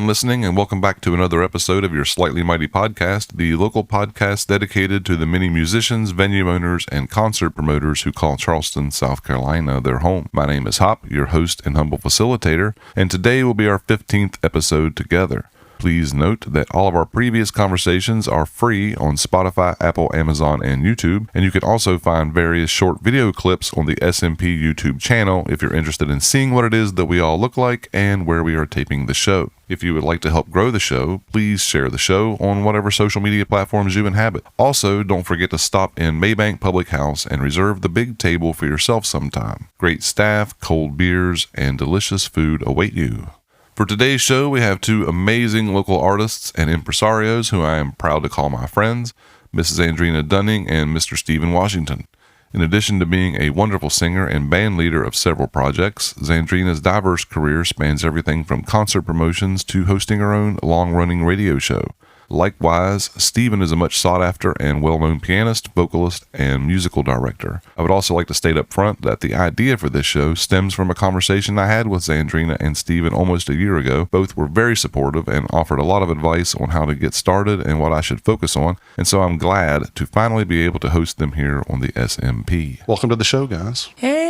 everyone listening, and welcome back to another episode of your Slightly Mighty podcast, the local podcast dedicated to the many musicians, venue owners, and concert promoters who call Charleston, South Carolina their home. My name is Hop, your host and humble facilitator, and today will be our 15th episode together. Please note that all of our previous conversations are free on Spotify, Apple, Amazon, and YouTube, and you can also find various short video clips on the SMP YouTube channel if you're interested in seeing what it is that we all look like and where we are taping the show. If you would like to help grow the show, please share the show on whatever social media platforms you inhabit. Also, don't forget to stop in Maybank Public House and reserve the big table for yourself sometime. Great staff, cold beers, and delicious food await you. For today's show, we have two amazing local artists and impresarios who I am proud to call my friends, Mrs. Zandrina Dunning and Mr. Stephen Washington. In addition to being a wonderful singer and band leader of several projects, Zandrina's diverse career spans everything from concert promotions to hosting her own long-running radio show. Likewise, Stephen is a much sought-after and well-known pianist, vocalist, and musical director. I would also like to state up front that the idea for this show stems from a conversation I had with Zandrina and Stephen almost a year ago. Both were very supportive and offered a lot of advice on how to get started and what I should focus on, and so I'm glad to finally be able to host them here on the SMP. Welcome to the show, guys. Hey!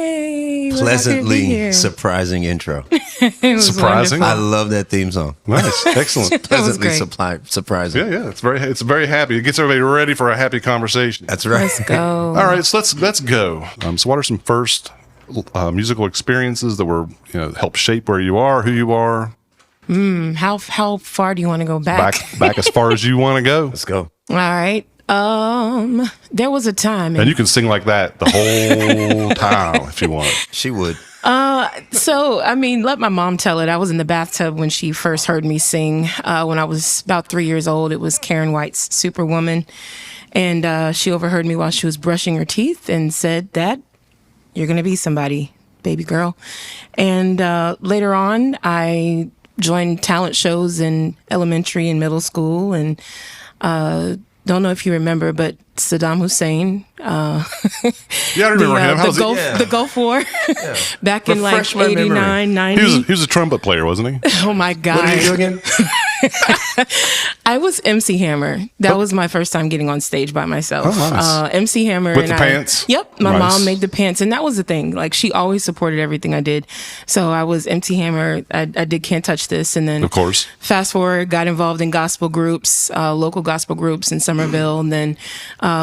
Pleasantly surprising intro. Surprising? Wonderful. I love that theme song. Nice. Excellent. Pleasantly surprising. Yeah. It's very happy. It gets everybody ready for a happy conversation. That's right. Let's go. All right, so let's go. So what are some first musical experiences that were, help shape where you are, who you are? How far do you want to go back? Back as far as you want to go. Let's go. All right. There was a time. And you can sing like that the whole time if you want. She would. Let my mom tell it. I was in the bathtub when she first heard me sing. When I was about 3 years old, it was Karen White's Superwoman. And she overheard me while she was brushing her teeth and said that you're going to be somebody, baby girl. And later on, I joined talent shows in elementary and middle school. And don't know if you remember, but Saddam Hussein. Yeah, I remember him. The Gulf War. Yeah. Back in like Refresh my 89, memory. 90. He was a trumpet player, wasn't he? Oh my God. What did you do again? I was MC Hammer. That was my first time getting on stage by myself. Oh, nice. MC Hammer. With the pants? Yep. My Nice. mom made the pants. And that was the thing. Like, she always supported everything I did. So I was MC Hammer. I did Can't Touch This. And then, Of course. fast forward, got involved in gospel groups, local gospel groups in Somerville. And then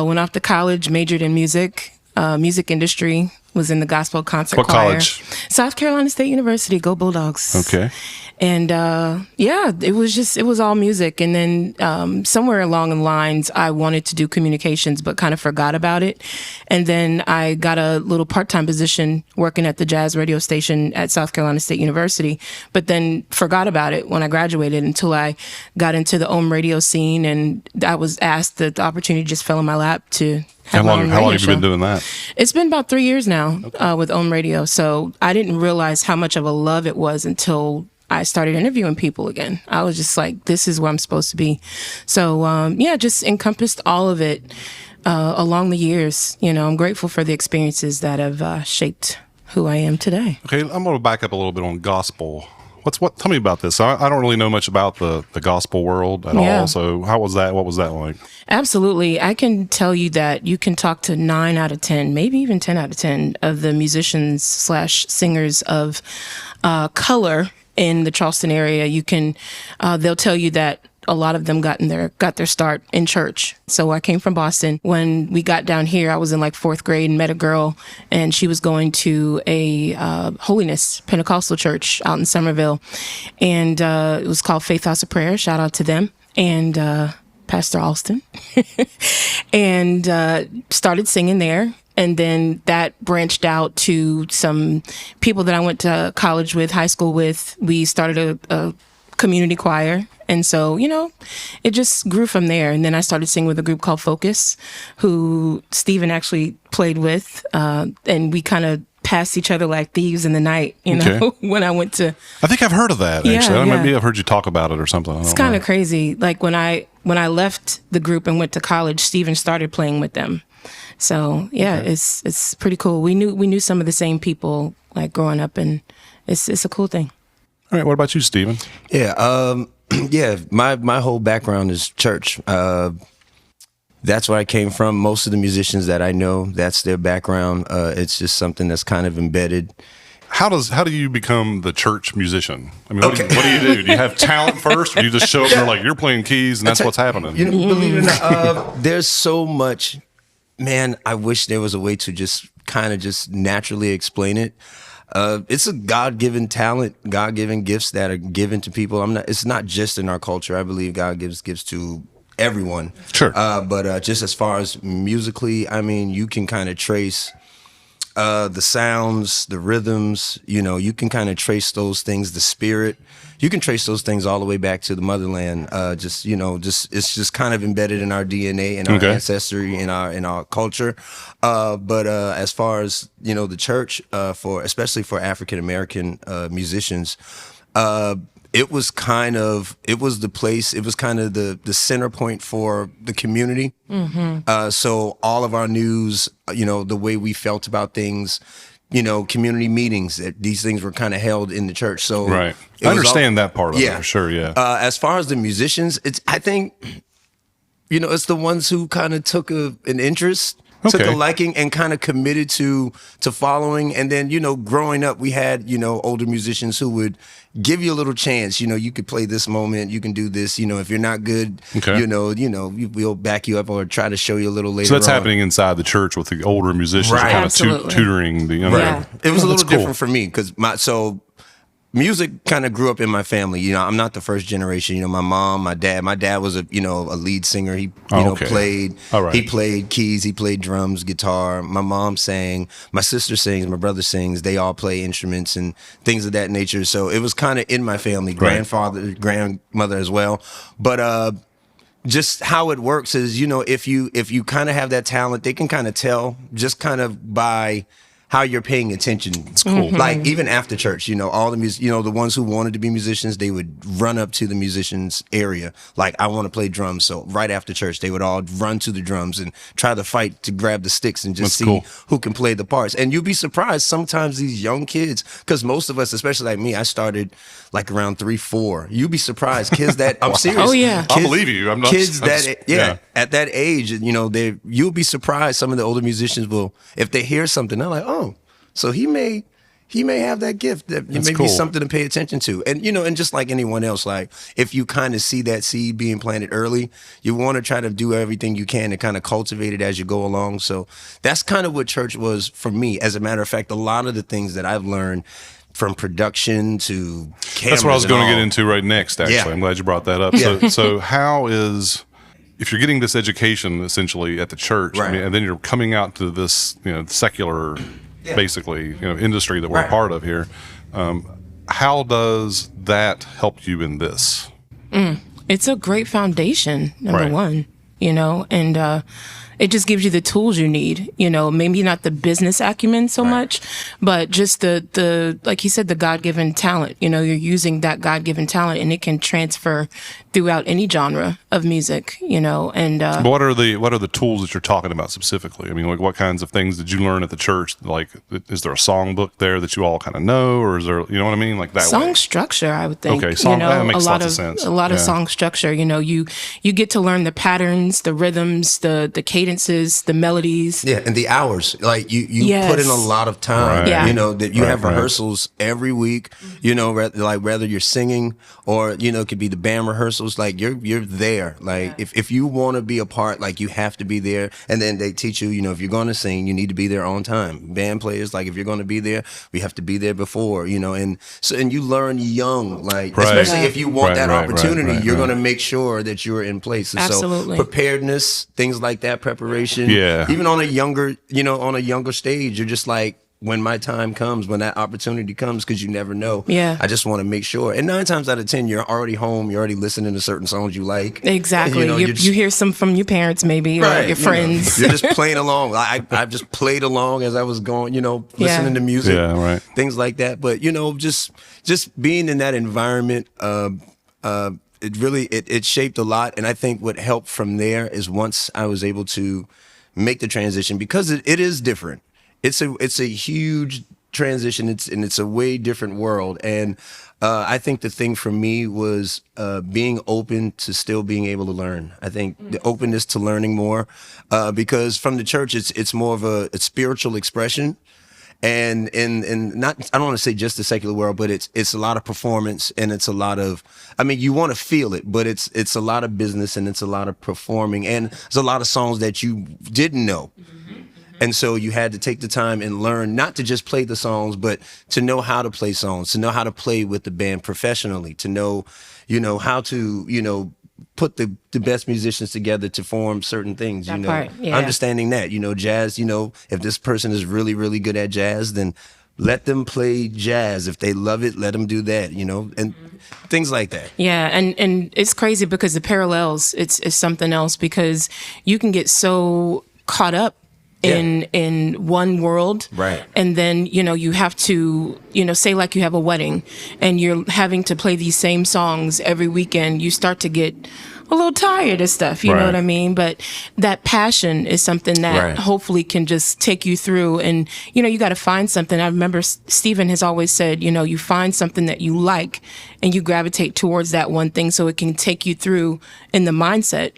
went off to college, majored in music industry, was in the gospel concert What choir. college? South Carolina State University. Go Bulldogs. Okay. And it was all music. And then somewhere along the lines, I wanted to do communications, but kind of forgot about it. And then I got a little part-time position working at the jazz radio station at South Carolina State University, but then forgot about it when I graduated until I got into the OM radio scene. And I was asked, the opportunity just fell in my lap to How have my own long radio have you show. been doing that? It's been about 3 years now with OM Radio. So I didn't realize how much of a love it was until I started interviewing people again. I was just like, this is where I'm supposed to be. So, just encompassed all of it along the years. I'm grateful for the experiences that have shaped who I am today. Okay, I'm going to back up a little bit on gospel. Tell me about this. I don't really know much about the gospel world at all. So how was that? What was that like? Absolutely. I can tell you that you can talk to 9 out of 10, maybe even 10 out of 10 of the musicians / singers of color in the Charleston area. They'll tell you that a lot of them got their start in church. So I came from Boston. When we got down here, I was in like 4th grade and met a girl, and she was going to a holiness Pentecostal church out in Somerville. And it was called Faith House of Prayer. Shout out to them. And Pastor Alston. And started singing there. And then that branched out to some people that I went to college with, high school with. We started a community choir. And so, it just grew from there. And then I started singing with a group called Focus, who Stephen actually played with. And we kind of passed each other like thieves in the night, when I went to... I think I've heard of that, actually. Yeah. Maybe I've heard you talk about it or something. It's kind of crazy. Like when I left the group and went to college, Stephen started playing with them. So it's pretty cool. We knew some of the same people like growing up, and it's a cool thing. All right. What about you, Stephen? Yeah. Yeah, my whole background is church. That's where I came from. Most of the musicians that I know, that's their background. It's just something that's kind of embedded. How do you become the church musician? I mean, what do you do? Do you have talent first, or do you just show up and they're like, you're playing keys and that's what's happening? You know, believe it or not, there's so much. Man, I wish there was a way to just kind of just naturally explain it. It's a God-given talent, God-given gifts that are given to people. It's not just in our culture. I believe God gives gifts to everyone. Sure. But just as far as musically, I mean, you can kind of trace the sounds, the rhythms, you can kind of trace those things, the spirit. You can trace those things all the way back to the motherland. It's just kind of embedded in our DNA and our ancestry in our culture. But as far as the church, especially for African American musicians, it was the place. It was kind of the center point for the community. Mm-hmm. So all of our news, the way we felt about things, community meetings, these things were kind of held in the church. So right, I understand that part of it for sure. Yeah. As far as the musicians, I think, it's the ones who kind of took an interest. Took a liking and kind of committed to following. And then, growing up, we had, older musicians who would give you a little chance. You could play this moment. You can do this. If you're not good, we'll back you up or try to show you a little later. So that's on. happening inside the church with the older musicians, right. kind of tutoring the younger. Right. It was a little different for me because music kind of grew up in my family. I'm not the first generation. My mom, my dad. My dad was a lead singer. He played. Right. He played keys. He played drums, guitar. My mom sang. My sister sings. My brother sings. They all play instruments and things of that nature. So it was kind of in my family. Grandfather, grandmother as well. But just how it works is, if you kind of have that talent, they can kind of tell just kind of by how you're paying attention. It's cool. Mm-hmm. Like even after church, all the the ones who wanted to be musicians, they would run up to the musicians area. Like, I want to play drums. So right after church, they would all run to the drums and try to fight to grab the sticks and just see who can play the parts. And you'll be surprised sometimes these young kids, because most of us, especially like me, I started like around 3, 4. You'd be surprised. Kids that, I'm serious. Oh yeah. I believe you. I'm not. Kids at that age, you'll be surprised. Some of the older musicians will, if they hear something, they're like, oh, so he may have that gift that may be something to pay attention to. And, and just like anyone else, like if you kind of see that seed being planted early, you want to try to do everything you can to kind of cultivate it as you go along. So that's kind of what church was for me. As a matter of fact, a lot of the things that I've learned from production to cameras. That's what I was going to get into right next, actually. Yeah. I'm glad you brought that up. Yeah. So how is, if you're getting this education essentially at the church, right. and then you're coming out to this, secular, basically, industry that we're a part of here, how does that help you in this? It's a great foundation, number one, and it just gives you the tools you need, maybe not the business acumen so much, but just the like you said, the God-given talent, you're using that God-given talent and it can transfer throughout any genre of music, and what are the tools that you're talking about specifically? I mean, like what kinds of things did you learn at the church? Like, is there a song book there that you all kind of know, or is there, you know what I mean? Like that song structure, I would think. Okay, that makes lots of sense. A lot of song structure, you get to learn the patterns, the rhythms, the cadences, the melodies. Yeah, and the hours. Like you put in a lot of time. Right. Yeah. That you have rehearsals every week. Whether you're singing or it could be the band rehearsals. Like you're there. Like if you want to be a part, like you have to be there. And then they teach you, if you're going to sing, you need to be there on time. Band players, like if you're going to be there, we have to be there before. And you learn young, like especially if you want that opportunity, you're going to make sure that you're in place. And absolutely. So preparedness, things like that, preparation. Yeah. Even on a younger stage, you're just like, when my time comes, when that opportunity comes, because you never know. Yeah. I just want to make sure. And 9 times out of 10, you're already home. You're already listening to certain songs you like. Exactly. You hear some from your parents maybe or your friends. You're just playing along. I've just played along as I was going, listening to music. Yeah, right. Things like that. But, just being in that environment, it really shaped a lot. And I think what helped from there is once I was able to make the transition, because it is different. It's a huge transition. It's a way different world. And I think the thing for me was being open to still being able to learn. I think the openness to learning more, because from the church, it's more of a spiritual expression. And not, I don't want to say just the secular world, but it's a lot of performance, and it's a lot of, I mean, you want to feel it, but it's a lot of business, and it's a lot of performing, and there's a lot of songs that you didn't know. And so you had to take the time and learn not to just play the songs, but to know how to play songs, to know how to play with the band professionally, to know, how to, put the best musicians together to form certain things, understanding that, jazz, if this person is really, really good at jazz, then let them play jazz. If they love it, let them do that, and things like that. Yeah. And it's crazy because the parallels, it's something else, because you can get so caught up in one world, right? And then you have to say, like, you have a wedding and you're having to play these same songs every weekend. You start to get a little tired of stuff, you know what I mean? But that passion is something that hopefully can just take you through. And you got to find something. I remember Stephen has always said, you find something that you like and you gravitate towards that one thing, so it can take you through in the mindset,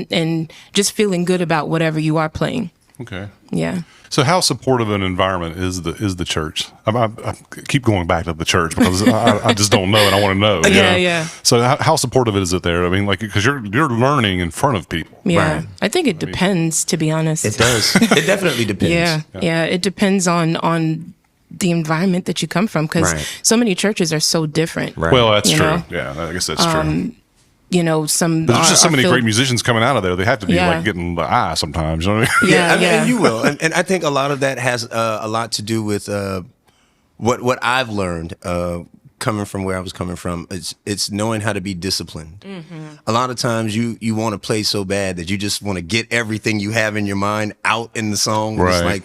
and just feeling good about whatever you are playing. Okay. Yeah. So how supportive an environment is the church? I keep going back to the church because I just don't know, and I want to know. Yeah. So how supportive is it there? I mean, like, because you're learning in front of people. Yeah. Right. I think it depends, to be honest. It does. It definitely depends. Yeah. It depends on the environment that you come from, because so many churches are so different. Right. Well, that's true. Yeah, I guess that's true. There's just so many great musicians coming out of there. They have to be like getting the eye sometimes. You know what I mean? And you will. And I think a lot of that has a lot to do with what I've learned coming from where I was coming from. It's knowing how to be disciplined. Mm-hmm. A lot of times you want to play so bad that you just want to get everything you have in your mind out in the song. Right. It's like,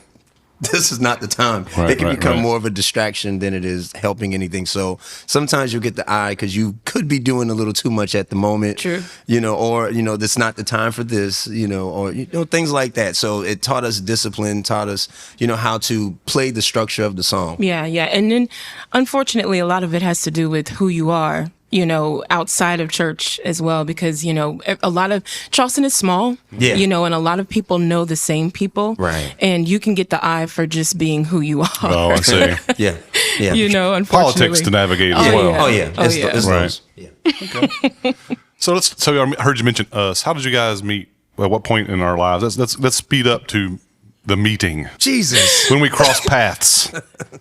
this is not the time. It can become more of a distraction than it is helping anything. So sometimes you get the eye because you could be doing a little too much at the moment. True. Or that's not the time for this. Or things like that. So it taught us discipline, taught us how to play the structure of the song. Yeah, and then unfortunately a lot of it has to do with who you are, outside of church as well, because, a lot of Charleston is small, and a lot of people know the same people. Right. And you can get the eye for just being who you are. Oh, I see. Yeah. Unfortunately. Politics to navigate as well. It's those. Okay. So I heard you mention us. How did you guys meet? At what point in our lives? Let's speed up to the meeting. Jesus. When we cross paths.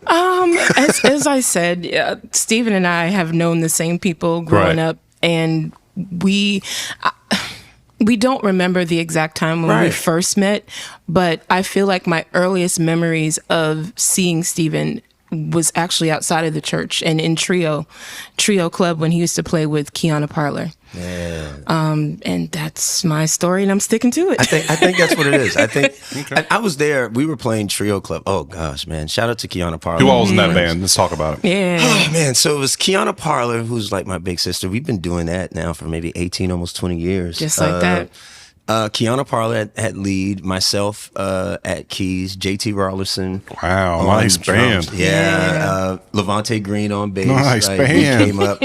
As I said, Stephen and I have known the same people growing up, and we don't remember the exact time when we first met, but I feel like my earliest memories of seeing Stephen was actually outside of the church and in Trio Club when he used to play with Kiana Parler. Yeah. And that's my story, and I'm sticking to it. I think that's what it is. I think I was there. We were playing Trio Club. Oh gosh, man! Shout out to Kiana Parler. Who all was in that band? Let's talk about it. Yeah. Oh man! So it was Kiana Parler, who's like my big sister. We've been doing that now for maybe 18, almost 20 years. Just like that. Kiana Parler at lead, myself at keys, JT Rollerson. Wow, nice band. Levante Green on bass. Nice band. We came up.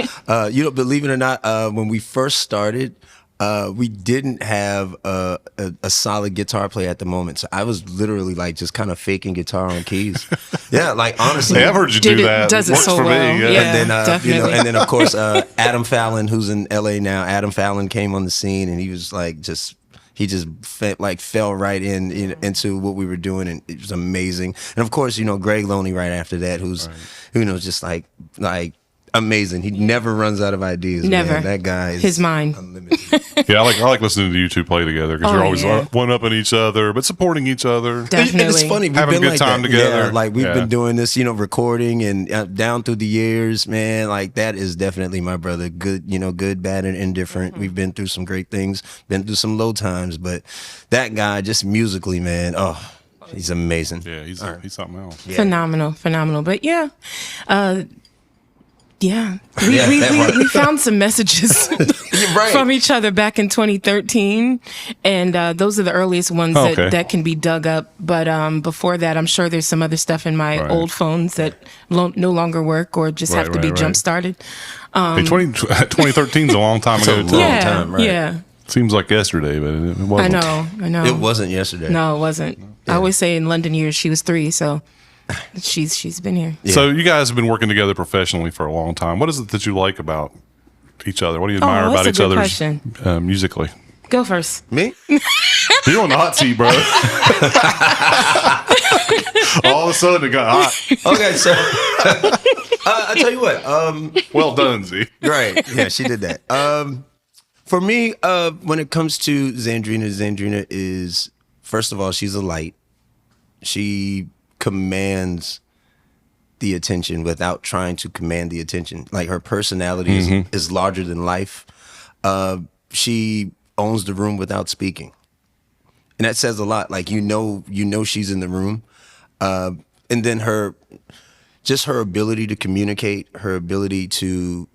Believe it or not, when we first started, we didn't have a solid guitar player at the moment. So I was literally like just kind of faking guitar on keys. Honestly. Hey, I've heard you do that. Does it works so for well. me. Yeah, and then, definitely. and then of course, Adam Fallon, who's in LA now. Adam Fallon came on the scene, and he was like he just fell right into what we were doing, and it was amazing. And of course, Greg Loney right after that, who's just like amazing. He never runs out of ideas. Never. Man. That guy is his mind. Unlimited. I like listening to you two play together because you're always one upping each other, but supporting each other. Definitely. And it's funny. We've having been a good time that. together. Yeah, we've been doing this, recording and down through the years, man. That is definitely my brother. Good, good, bad, and indifferent. Mm-hmm. We've been through some great things, been through some low times, but that guy, just musically, man, he's amazing. Yeah, he's something else. Yeah. Phenomenal. But we found some messages. from each other back in 2013. And those are the earliest ones that can be dug up. But before that, I'm sure there's some other stuff in my old phones that no longer work or just have to be jump-started. 2013 is a long time ago. It's a long time, right? Yeah. Seems like yesterday, but it wasn't. I know. It wasn't yesterday. No, it wasn't. Yeah. I always say in London years, she was 3, so she's been here. Yeah. So you guys have been working together professionally for a long time. What is it that you like about each other? What do you admire about each other's musically? Go first. Me? You're on the hot seat, bro. All of a sudden it got hot. Okay, so I'll tell you what. Well done, Z. Right. Yeah, she did that. For me, when it comes to Zandrina is, first of all, she's a light. She commands the attention without trying to command the attention. Like, her personality is larger than life. She owns the room without speaking. And that says a lot. Like, you know she's in the room. And then her ability to communicate, her ability to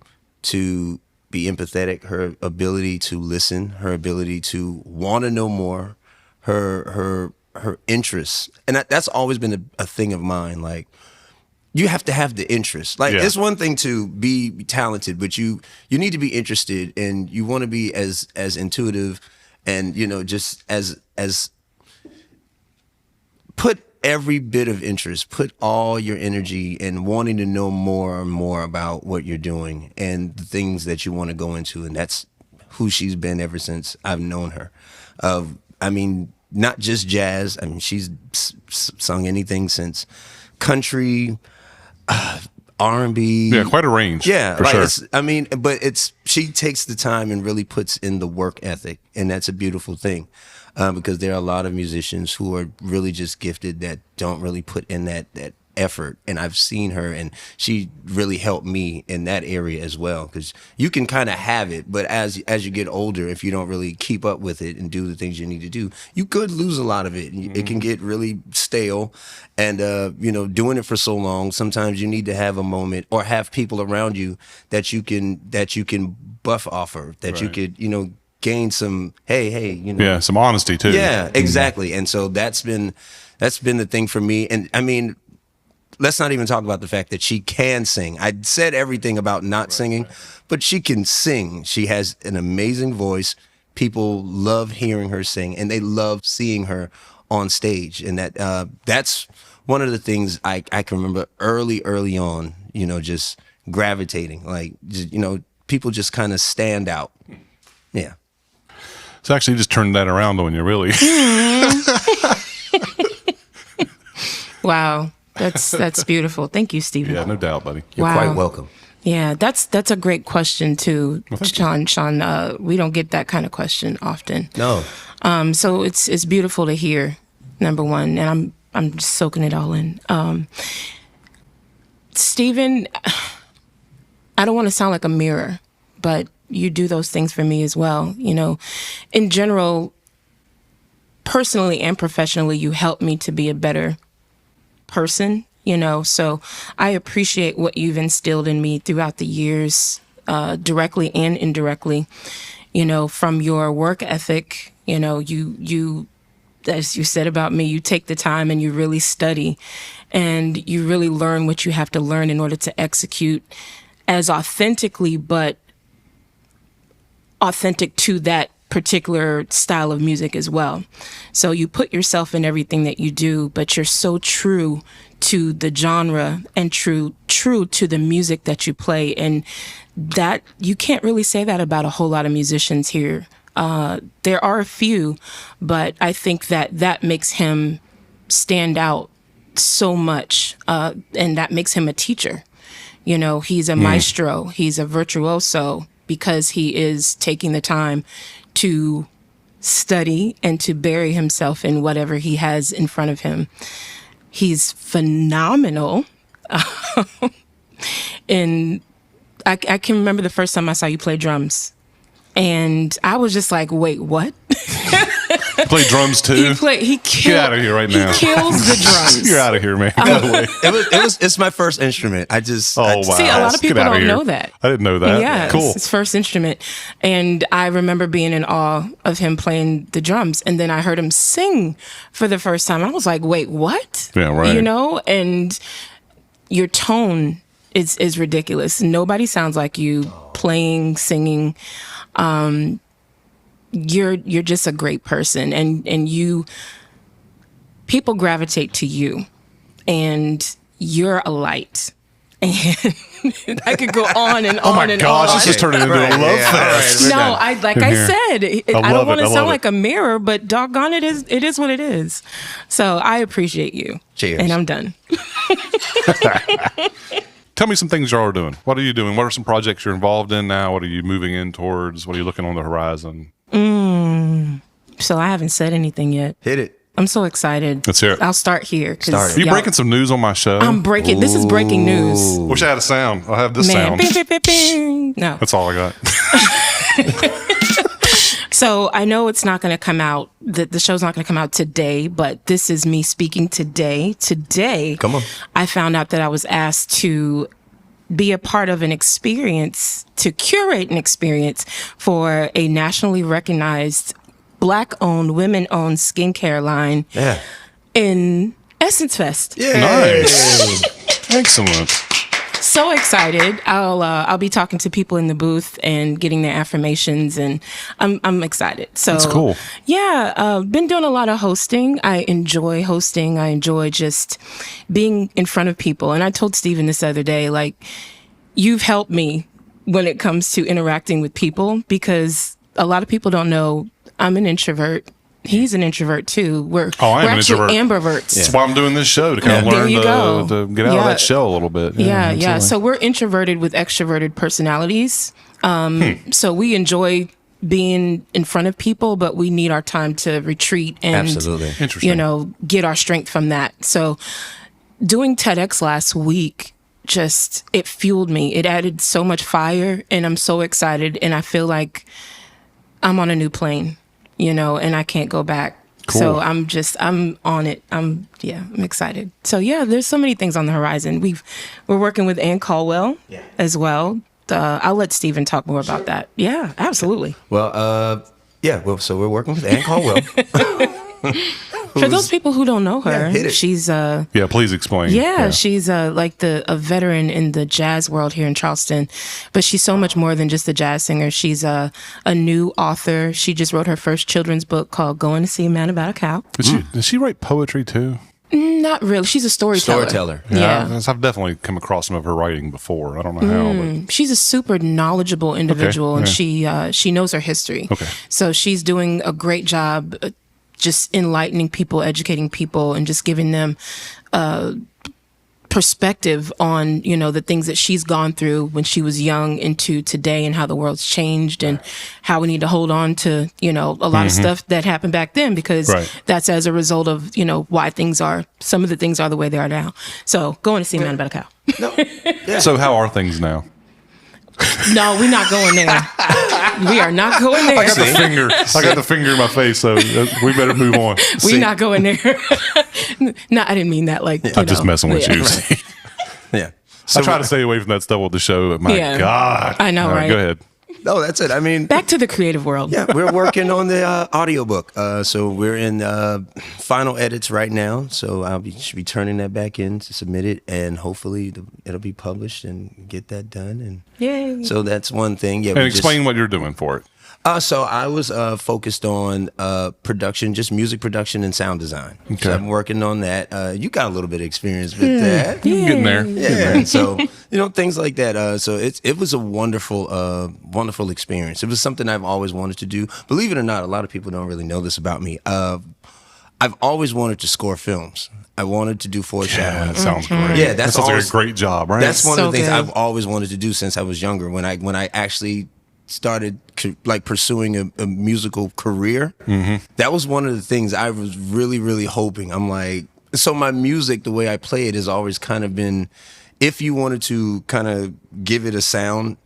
be empathetic, her ability to listen, her ability to want to know more, her interests. And that's always been a thing of mine. Like, you have to have the interest. Like, it's one thing to be talented, but you need to be interested, and you want to be as intuitive and, just as put every bit of interest, put all your energy in wanting to know more and more about what you're doing and the things that you want to go into. And that's who she's been ever since I've known her. I mean, not just jazz. I mean, she's sung anything since country, R&B. Yeah, quite a range. Yeah, for sure. But she takes the time and really puts in the work ethic, and that's a beautiful thing. Because there are a lot of musicians who are really just gifted that don't really put in that effort. And I've seen her, and she really helped me in that area as well. Because you can kind of have it, but as you get older, if you don't really keep up with it and do the things you need to do, you could lose a lot of it. It can get really stale. And, doing it for so long, sometimes you need to have a moment or have people around you that you can buff off of, that you could, gain some, hey, some honesty too. Yeah, exactly. And so that's been the thing for me. And I mean, let's not even talk about the fact that she can sing. I said everything about not singing, but she can sing. She has an amazing voice. People love hearing her sing, and they love seeing her on stage. And that's one of the things I can remember early on, just gravitating, like, people just kind of stand out. Yeah. So actually just turned that around on you, really. Wow. That's beautiful. Thank you, Stephen. Yeah, no doubt, buddy. You're quite welcome. Yeah, that's a great question too, Sean. We don't get that kind of question often. No. So it's beautiful to hear, number one, and I'm just soaking it all in. Stephen, I don't want to sound like a mirror, but you do those things for me as well. In general, personally and professionally, you help me to be a better person, so I appreciate what you've instilled in me throughout the years, directly and indirectly, from your work ethic. You as you said about me, you take the time and you really study, and you really learn what you have to learn in order to execute as authentically, but authentic to that particular style of music as well. So you put yourself in everything that you do, but you're so true to the genre and true to the music that you play. And that you can't really say that about a whole lot of musicians here. There are a few, but I think that makes him stand out so much. And that makes him a teacher. He's a maestro, he's a virtuoso, because he is taking the time to study and to bury himself in whatever he has in front of him. He's phenomenal. And I can remember the first time I saw you play drums. And I was just like, wait, what? play drums too? Get out of here right now. He kills the drums. You're out of here, man. It's my first instrument. Wow. See, a lot of people don't know that. I didn't know that. Yeah, cool. It's his first instrument. And I remember being in awe of him playing the drums. And then I heard him sing for the first time. I was like, wait, what? Yeah, right. You know, and your tone is ridiculous. Nobody sounds like you playing, singing. You're just a great person, and people gravitate to you, and you're a light. And I could go on and on and on. Oh my gosh, this is turning into a love fest. No, I said, I don't want to sound like a mirror, but doggone it is what it is. So I appreciate you. Cheers. And I'm done. Tell me some things y'all are doing. What are you doing? What are some projects you're involved in now? What are you moving in towards? What are you looking on the horizon? So I haven't said anything yet. Hit it. I'm so excited. Let's hear it. I'll start here. Start it. You breaking some news on my show? I'm breaking. This is breaking news. Wish I had a sound. I'll have this Man. sound. Bing, bing, bing, bing. No. That's all I got. So I know it's not going to come out, the show's not going to come out today, but this is me speaking today. Today, come on. I found out that I was asked to be a part of an experience, to curate an experience for a nationally recognized Black-owned, women-owned skincare line in Essence Fest. Yeah. Nice. Excellent. So excited. I'll be talking to people in the booth and getting their affirmations, and I'm excited. So that's cool. Yeah, been doing a lot of hosting. I enjoy hosting. I enjoy just being in front of people. And I told Steven this other day, like, you've helped me when it comes to interacting with people, because a lot of people don't know I'm an introvert. He's an introvert too. We're actually ambiverts. That's why I'm doing this show, to kind of learn to get out of that shell a little bit. Yeah. So we're introverted with extroverted personalities. So we enjoy being in front of people, but we need our time to retreat and, get our strength from that. So doing TEDx last week, it fueled me. It added so much fire, and I'm so excited, and I feel like I'm on a new plane. And I can't go back. Cool. So I'm on it. I'm excited. So there's so many things on the horizon. We're working with Ann Caldwell as well. I'll let Steven talk more about that. Yeah, absolutely. Well, so we're working with Ann Caldwell. For those people who don't know her, she's please explain. She's like a veteran in the jazz world here in Charleston, but she's so much more than just a jazz singer. She's a new author. She just wrote her first children's book called Going to See a Man About a Cow. Does she write poetry too? Not really. She's a storyteller. Yeah. I've definitely come across some of her writing before. I don't know how, but she's a super knowledgeable individual, and she knows her history. Okay. So she's doing a great job just enlightening people, educating people, and just giving them perspective on, the things that she's gone through when she was young into today, and how the world's changed, and how we need to hold on to, a lot of stuff that happened back then, because that's as a result of, why some of the things are the way they are now. So Going to See a Man About a Cow. No. So how are things now? No, we're not going there. We are not going there. I got the finger in my face, so we better move on. We're not going there. No, I didn't mean that. I'm just messing with you. Yeah. So I try to stay away from that stuff with the show, but my God. I know, right? Go ahead. No, that's it. I mean, back to the creative world. Yeah, we're working on the audiobook. So we're in final edits right now. So should be turning that back in to submit it, and hopefully it'll be published and get that done. And yay! So that's one thing. Yeah. And explain what you're doing for it. So I was focused on production, just music production and sound design. Okay. So I'm working on that. You got a little bit of experience with that. Yeah. Getting there. Yeah. So, things like that. So it was a wonderful experience. It was something I've always wanted to do. Believe it or not, a lot of people don't really know this about me. I've always wanted to score films. I wanted to do foreshadowing. Yeah, that sounds great. Yeah, that sounds like a great job, right? That's one of the things I've always wanted to do since I was younger. When I actually started pursuing a musical career, that was one of the things I was really, really hoping. I'm like, so my music, the way I play it, has always kind of been, if you wanted to kind of give it a sound,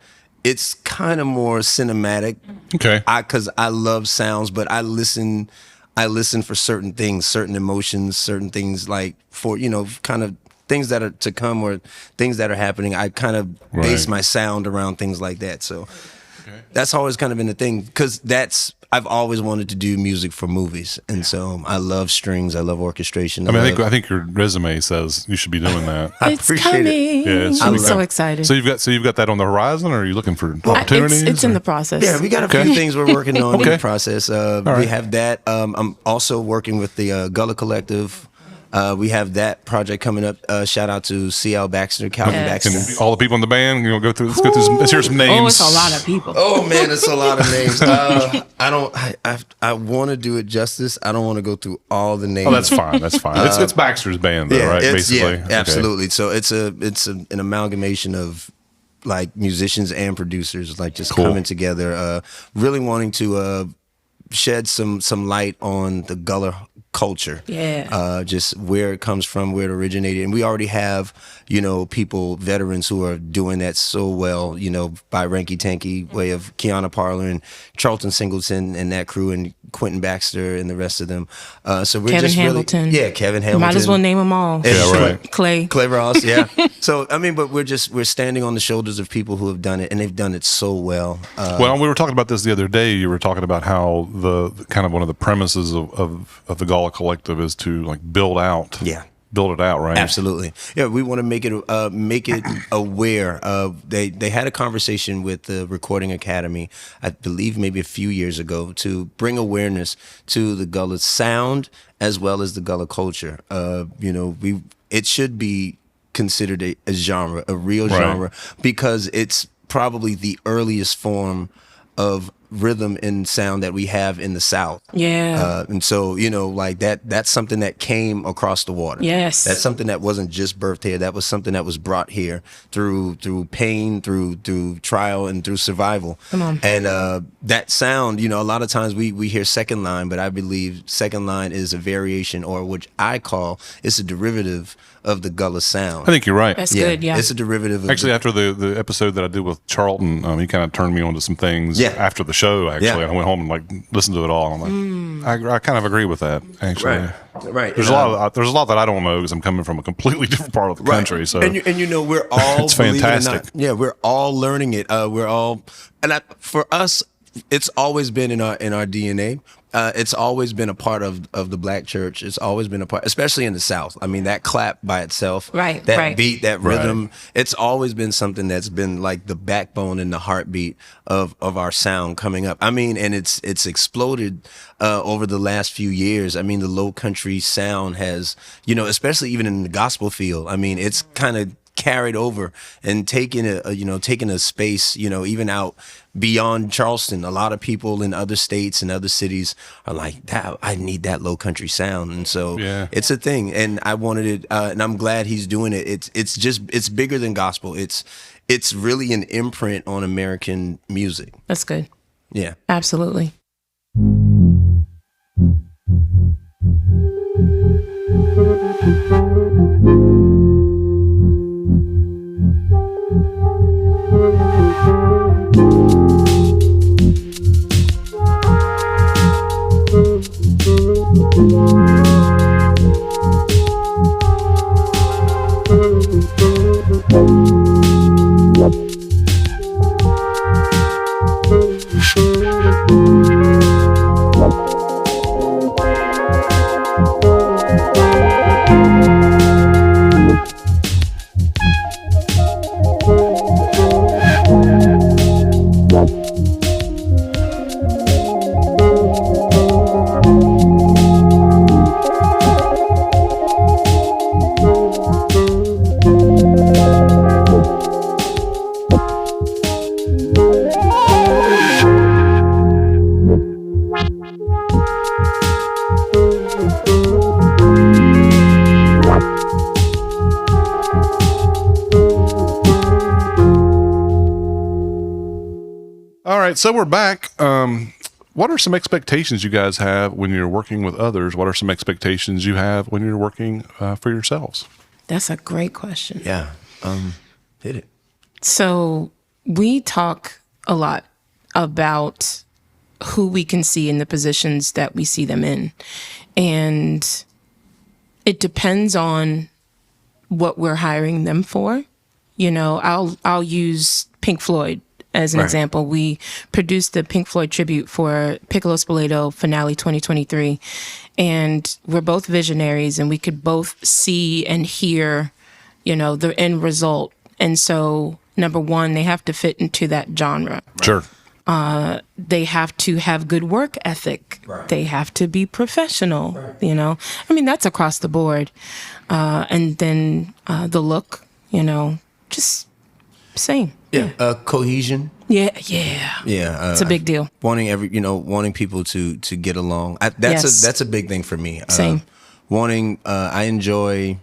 it's kind of more cinematic. Okay. Because I love sounds, but I listen I listen for certain things, certain emotions, certain things like for, kind of things that are to come or things that are happening. I kind of base my sound around things like that. So that's always kind of been the thing, because I've always wanted to do music for movies, and so I love strings, I love orchestration. I think your resume says you should be doing that. It's coming. Yeah, I'm so excited. So you've got that on the horizon, or are you looking for opportunities? It's in the process. Yeah, we got a few things we're working on in the process. We have that. I'm also working with the Gullah Collective. We have that project coming up. Shout out to C.L. Baxter, Calvin Baxter. And all the people in the band, let's hear some names. Oh, it's a lot of people. Oh man, it's a lot of names. I want to do it justice. I don't want to go through all the names. Oh, that's fine. That's fine. It's Baxter's band, though, right? Basically. Yeah, absolutely. So it's an amalgamation of like musicians and producers, like just coming together, really wanting to shed some light on the Gullah culture, just where it comes from, where it originated. And we already have people, veterans who are doing that so well, by Ranky Tanky way of Kiana Parler and Charlton Singleton and that crew, and Quentin Baxter and the rest of them. So we're Kevin just Hamilton. really Kevin Hamilton. Might as well name them all. Clay Ross. So but we're standing on the shoulders of people who have done it, and they've done it so well. Well, we were talking about this the other day. You were talking about how the kind of one of the premises of the Gullah Collective is to like build it out, right? Absolutely. Yeah, we want to make it aware. They had a conversation with the Recording Academy, I believe maybe a few years ago, to bring awareness to the Gullah sound as well as the Gullah culture. It should be considered a genre, a real genre, because it's probably the earliest form of rhythm and sound that we have in the South. And so like that's something that came across the water. Yes, that's something that wasn't just birthed here. That was something that was brought here through pain, through trial, and through survival. Come on. And that sound, a lot of times we hear second line, but I believe second line is a variation, or which I call, it's a derivative of the Gullah sound. I think you're right. That's good. Yeah, it's a derivative. Actually, after the episode that I did with Charlton, he kind of turned me on to some things after the show. Actually, I went home and like listened to it all. And I'm like, I kind of agree with that. Actually, right. There's a lot that I don't know because I'm coming from a completely different part of the country. So and we're all it's fantastic. We're all learning it. For us, it's always been in our DNA. It's always been a part of the Black church. It's always been a part, especially in the South. I mean, that clap by itself, that beat, that rhythm, it's always been something that's been like the backbone and the heartbeat of our sound coming up. I mean, and it's exploded over the last few years. I mean, the Low Country sound has, especially even in the gospel field, I mean, it's kind of carried over and taken a space, even out beyond Charleston. A lot of people in other states and other cities are like, that I need that Low Country sound. And so it's a thing, and I wanted it, and I'm glad he's doing it. It's bigger than gospel. It's really an imprint on American music. That's good. Yeah, absolutely. So we're back. What are some expectations you guys have when you're working with others? What are some expectations you have when you're working for yourselves? That's a great question. Yeah. Hit it. So we talk a lot about who we can see in the positions that we see them in. And it depends on what we're hiring them for. You know, I'll use Pink Floyd as an example. We produced the Pink Floyd tribute for Piccolo Spoleto finale 2023. And we're both visionaries, and we could both see and hear, you know, the end result. And so, number one, they have to fit into that genre. Sure. They have to have good work ethic. Right. They have to be professional, you know. I mean, that's across the board. And then the look, you know, just same. Yeah. Cohesion. Yeah. It's a big deal. Wanting people to get along. That's a big thing for me. Same. I enjoy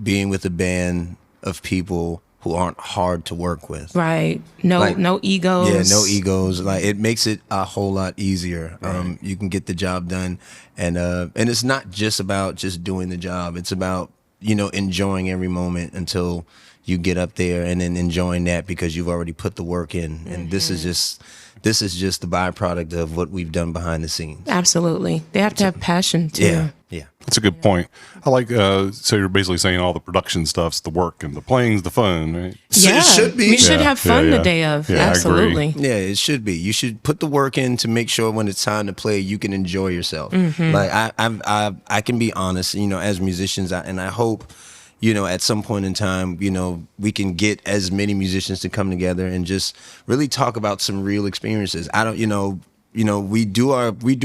being with a band of people who aren't hard to work with. Right. No egos. Yeah, no egos. Like, it makes it a whole lot easier. Right. You can get the job done, and it's not just about just doing the job. It's about, you know, enjoying every moment until you get up there, and then enjoying that because you've already put the work in. And this is just the byproduct of what we've done behind the scenes. Absolutely. They have to have passion too. Yeah. That's a good point. I like, so you're basically saying all the production stuff's the work and the playing's the fun, right? Yeah. It should be. We should have fun the day of. Yeah, absolutely. Yeah, it should be. You should put the work in to make sure when it's time to play, you can enjoy yourself. Mm-hmm. Like, I can be honest, you know, as musicians, and I hope, you know, at some point in time, you know, we can get as many musicians to come together and just really talk about some real experiences. We do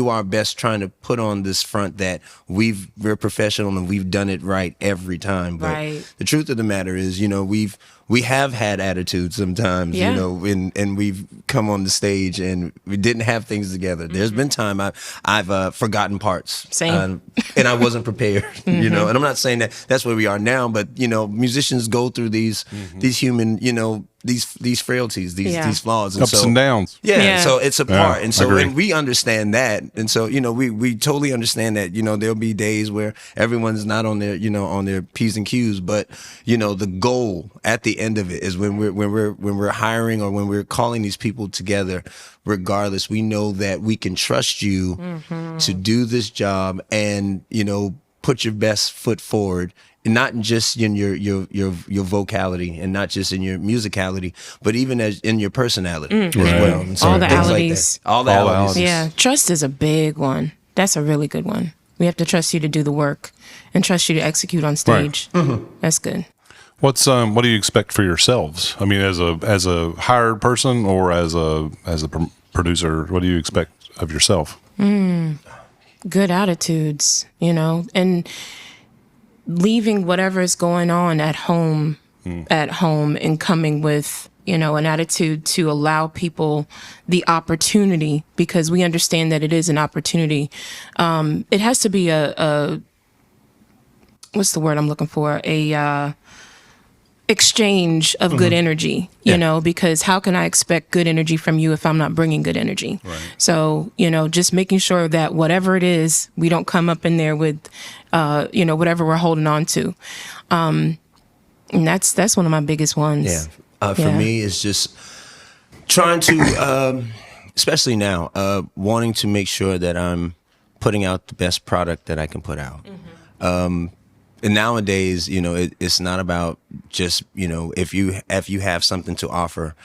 our best trying to put on this front that we're professional and we've done it right every time. But the truth of the matter is, you know, we have had attitudes sometimes, you know, and we've come on the stage and we didn't have things together. Mm-hmm. There's been time I've forgotten parts. Same. And I wasn't prepared, you know, and I'm not saying that that's where we are now, but, you know, musicians go through these human, you know, these frailties, these flaws, and ups and downs. So it's a part, and so agree. and we understand that, and so, you know, we totally understand that, you know, there'll be days where everyone's not on their, you know, on their P's and Q's, but, you know, the goal at the end of it is when we're hiring or when we're calling these people together, regardless, we know that we can trust you to do this job and, you know, put your best foot forward. And not just in your vocality, and not just in your musicality, but even as in your personality as well. And so all the allergies. Like all the allergies. Yeah, trust is a big one. That's a really good one. We have to trust you to do the work and trust you to execute on stage. Right. Mm-hmm. That's good. What do you expect for yourselves? I mean, as a hired person or as a producer, what do you expect of yourself? Good attitudes, you know, and leaving whatever is going on at home and coming with, you know, an attitude to allow people the opportunity, because we understand that it is an opportunity. It has to be a what's the word I'm looking for? Exchange of good energy, you know, because how can I expect good energy from you if I'm not bringing good energy? Right. So, you know, just making sure that whatever it is, we don't come up in there with, you know, whatever we're holding on to. And that's one of my biggest ones. For me, it's just trying to, especially now, wanting to make sure that I'm putting out the best product that I can put out. And nowadays, you know, it's not about just, you know, if you have something to offer,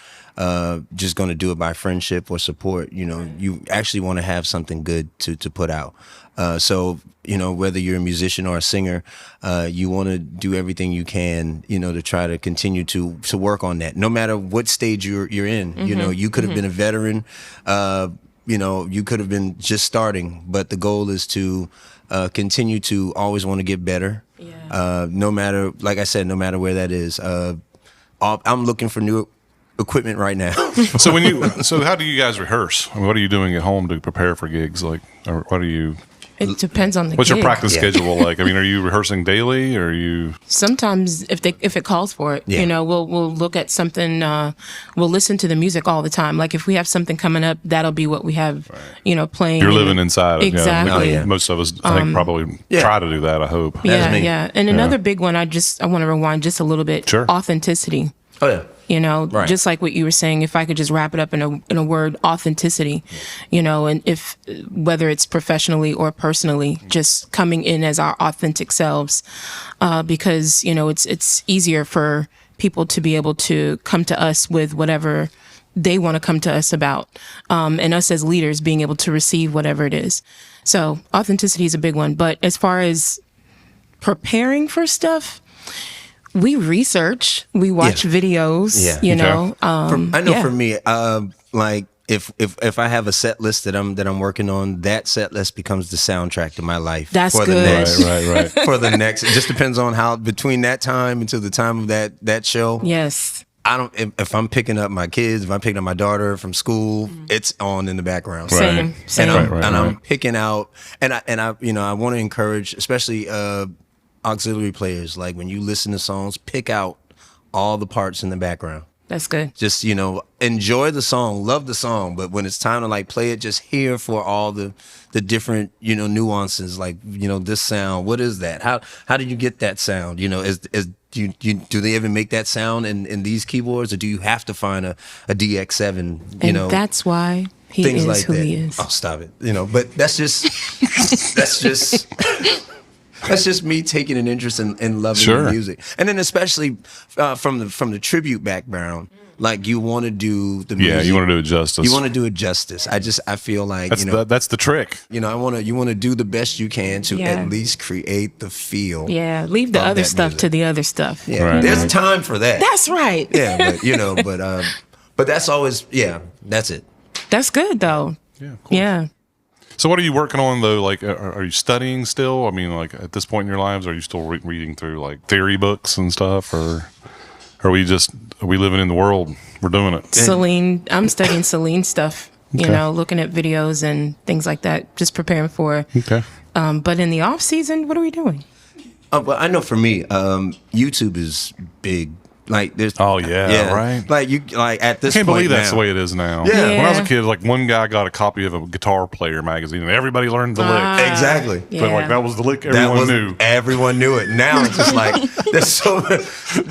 just going to do it by friendship or support. You know, you actually want to have something good to put out. So, you know, whether you're a musician or a singer, you want to do everything you can, you know, to try to continue to work on that. No matter what stage you're in, you know, you could have been a veteran, you know, you could have been just starting, but the goal is to continue to always want to get better. No matter, like I said, no matter where that is. I'm looking for new equipment right now. So how do you guys rehearse? I mean, what are you doing at home to prepare for gigs? Like, or what are you? It depends on the What's gig. your practice schedule like? I mean, are you rehearsing daily, or are you? Sometimes, if it calls for it, you know, we'll look at something. We'll listen to the music all the time. Like if we have something coming up, that'll be what we have, you know, playing. You're living inside it. Exactly. You know, most of us, I think, probably try to do that. I hope. Yeah. And another big one, I want to rewind just a little bit. Sure. Authenticity. Oh yeah. just like what you were saying, if I could just wrap it up in a word, authenticity, and if, whether it's professionally or personally, just coming in as our authentic selves, because, it's easier for people to be able to come to us with whatever they want to come to us about, and us as leaders being able to receive whatever it is. So authenticity is a big one. But as far as preparing for stuff, we research, we watch videos, I know for me, like if I have a set list that I'm working on, that set list becomes the soundtrack to my life. That's for good. The next, right. For the next, it just depends on how between that time until the time of that show. Yes. If I'm picking up my kids, if I'm picking up my daughter from school, it's on in the background. Same. And I'm picking out, and I want to encourage, especially auxiliary players, like when you listen to songs, pick out all the parts in the background. That's good. Just, enjoy the song, love the song, but when it's time to like play it, just hear for all the different, nuances, like, this sound, what is that? How did you get that sound? Do they even make that sound in these keyboards, or do you have to find a DX7, and that's why he is like who that. he is. Oh, stop it. But that's just that's just me taking an interest in loving the music. And then especially from the tribute background, like you want to do the music. Yeah, you want to do it justice. You want to do it justice. I feel like that's the trick. You want to do the best you can to at least create the feel. Yeah, leave the other stuff music. to the other stuff. Yeah, right, there's time for that. That's right. Yeah, but that's always that's it. That's good though. Yeah, of course. Yeah. So what are you working on though? Like, are you studying still? I mean, like at this point in your lives, are you still reading through like theory books and stuff, or are we living in the world? We're doing it. Celine, I'm studying Celine stuff. Looking at videos and things like that, just preparing for. Okay. But in the off season, what are we doing? Well, I know for me, YouTube is big. Like there's right. Like you at this I can't point believe that's now, the way it is now. Yeah. When I was a kid, like one guy got a copy of a Guitar Player magazine and everybody learned the lick. Exactly. But like that was the lick everyone knew. Everyone knew it. Now it's just like there's so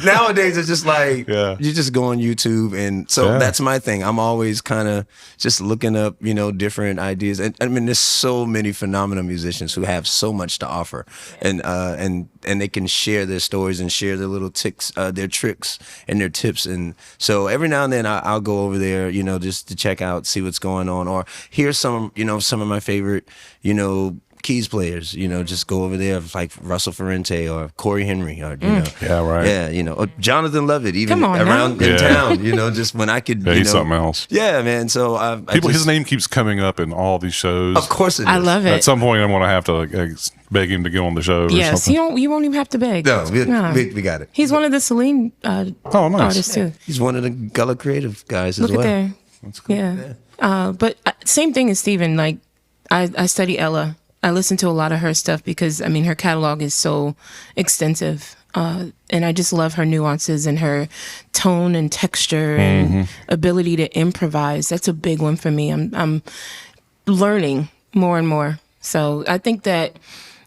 nowadays it's just like you just go on YouTube, and so that's my thing. I'm always kind of just looking up, different ideas. And I mean there's so many phenomenal musicians who have so much to offer, and they can share their stories and share their little ticks, their tricks and their tips. And so every now and then I'll go over there, just to check out, see what's going on, or hear some of my favorite, keys players, just go over there, like Russell Ferrante or Corey Henry, or or Jonathan Lovett, even around in town, just when I could, he's something else. Yeah, man. So his name keeps coming up in all these shows. Of course, it is. I love it. At some point, I'm going to have to beg him to get on the show. Yes, or something. you won't even have to beg. No, we got it. He's one of the Celine nice. artists too. He's one of the Gullah creative guys as well. Look at there. That's cool. Yeah. But same thing as Steven. Like I study Ella. I listen to a lot of her stuff because her catalog is so extensive, and I just love her nuances and her tone and texture and ability to improvise. That's a big one for me. I'm learning more and more. So I think that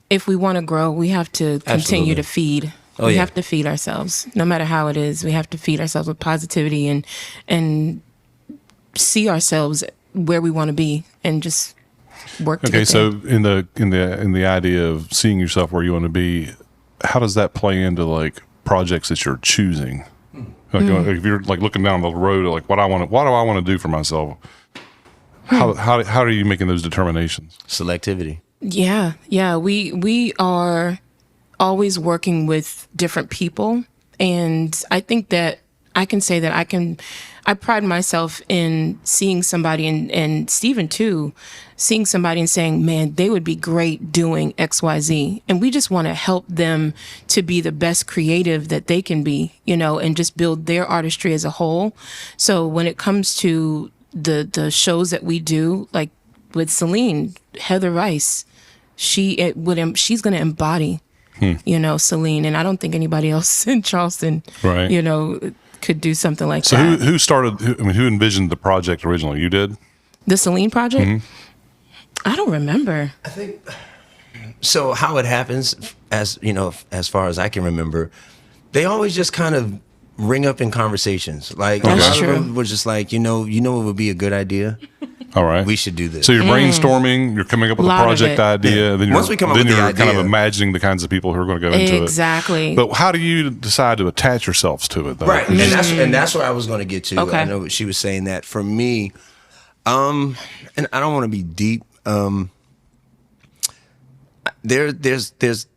if we want to grow, we have to continue to feed. We have to feed ourselves, no matter how it is. We have to feed ourselves with positivity and see ourselves where we want to be and just work. Okay, so in the idea of seeing yourself where you want to be, how does that play into like projects that you're choosing? Like if you're like looking down the road, like what do I want to do for myself? How are you making those determinations? Selectivity. Yeah. We are always working with different people, and I think that I can say that I pride myself in seeing somebody, and Steven too, seeing somebody and saying, man, they would be great doing XYZ. And we just want to help them to be the best creative that they can be, and just build their artistry as a whole. So when it comes to the shows that we do, like with Celine, Heather Rice, she's going to embody, Celine. And I don't think anybody else in Charleston, could do something like that. So who envisioned the project originally? You did? The Celine project? Mm-hmm. I don't remember. I think so. How it happens, as far as I can remember, they always just kind of ring up in conversations. Like a lot of them was just like, you know what would be a good idea? All right. We should do this. So you're brainstorming, you're coming up with a project idea, then once we come up with the you're idea, kind of imagining the kinds of people who are going to go into it. Exactly. But how do you decide to attach yourselves to it, though? Right. And that's where I was going to get to. Okay. I know she was saying that for me, and I don't want to be deep. There's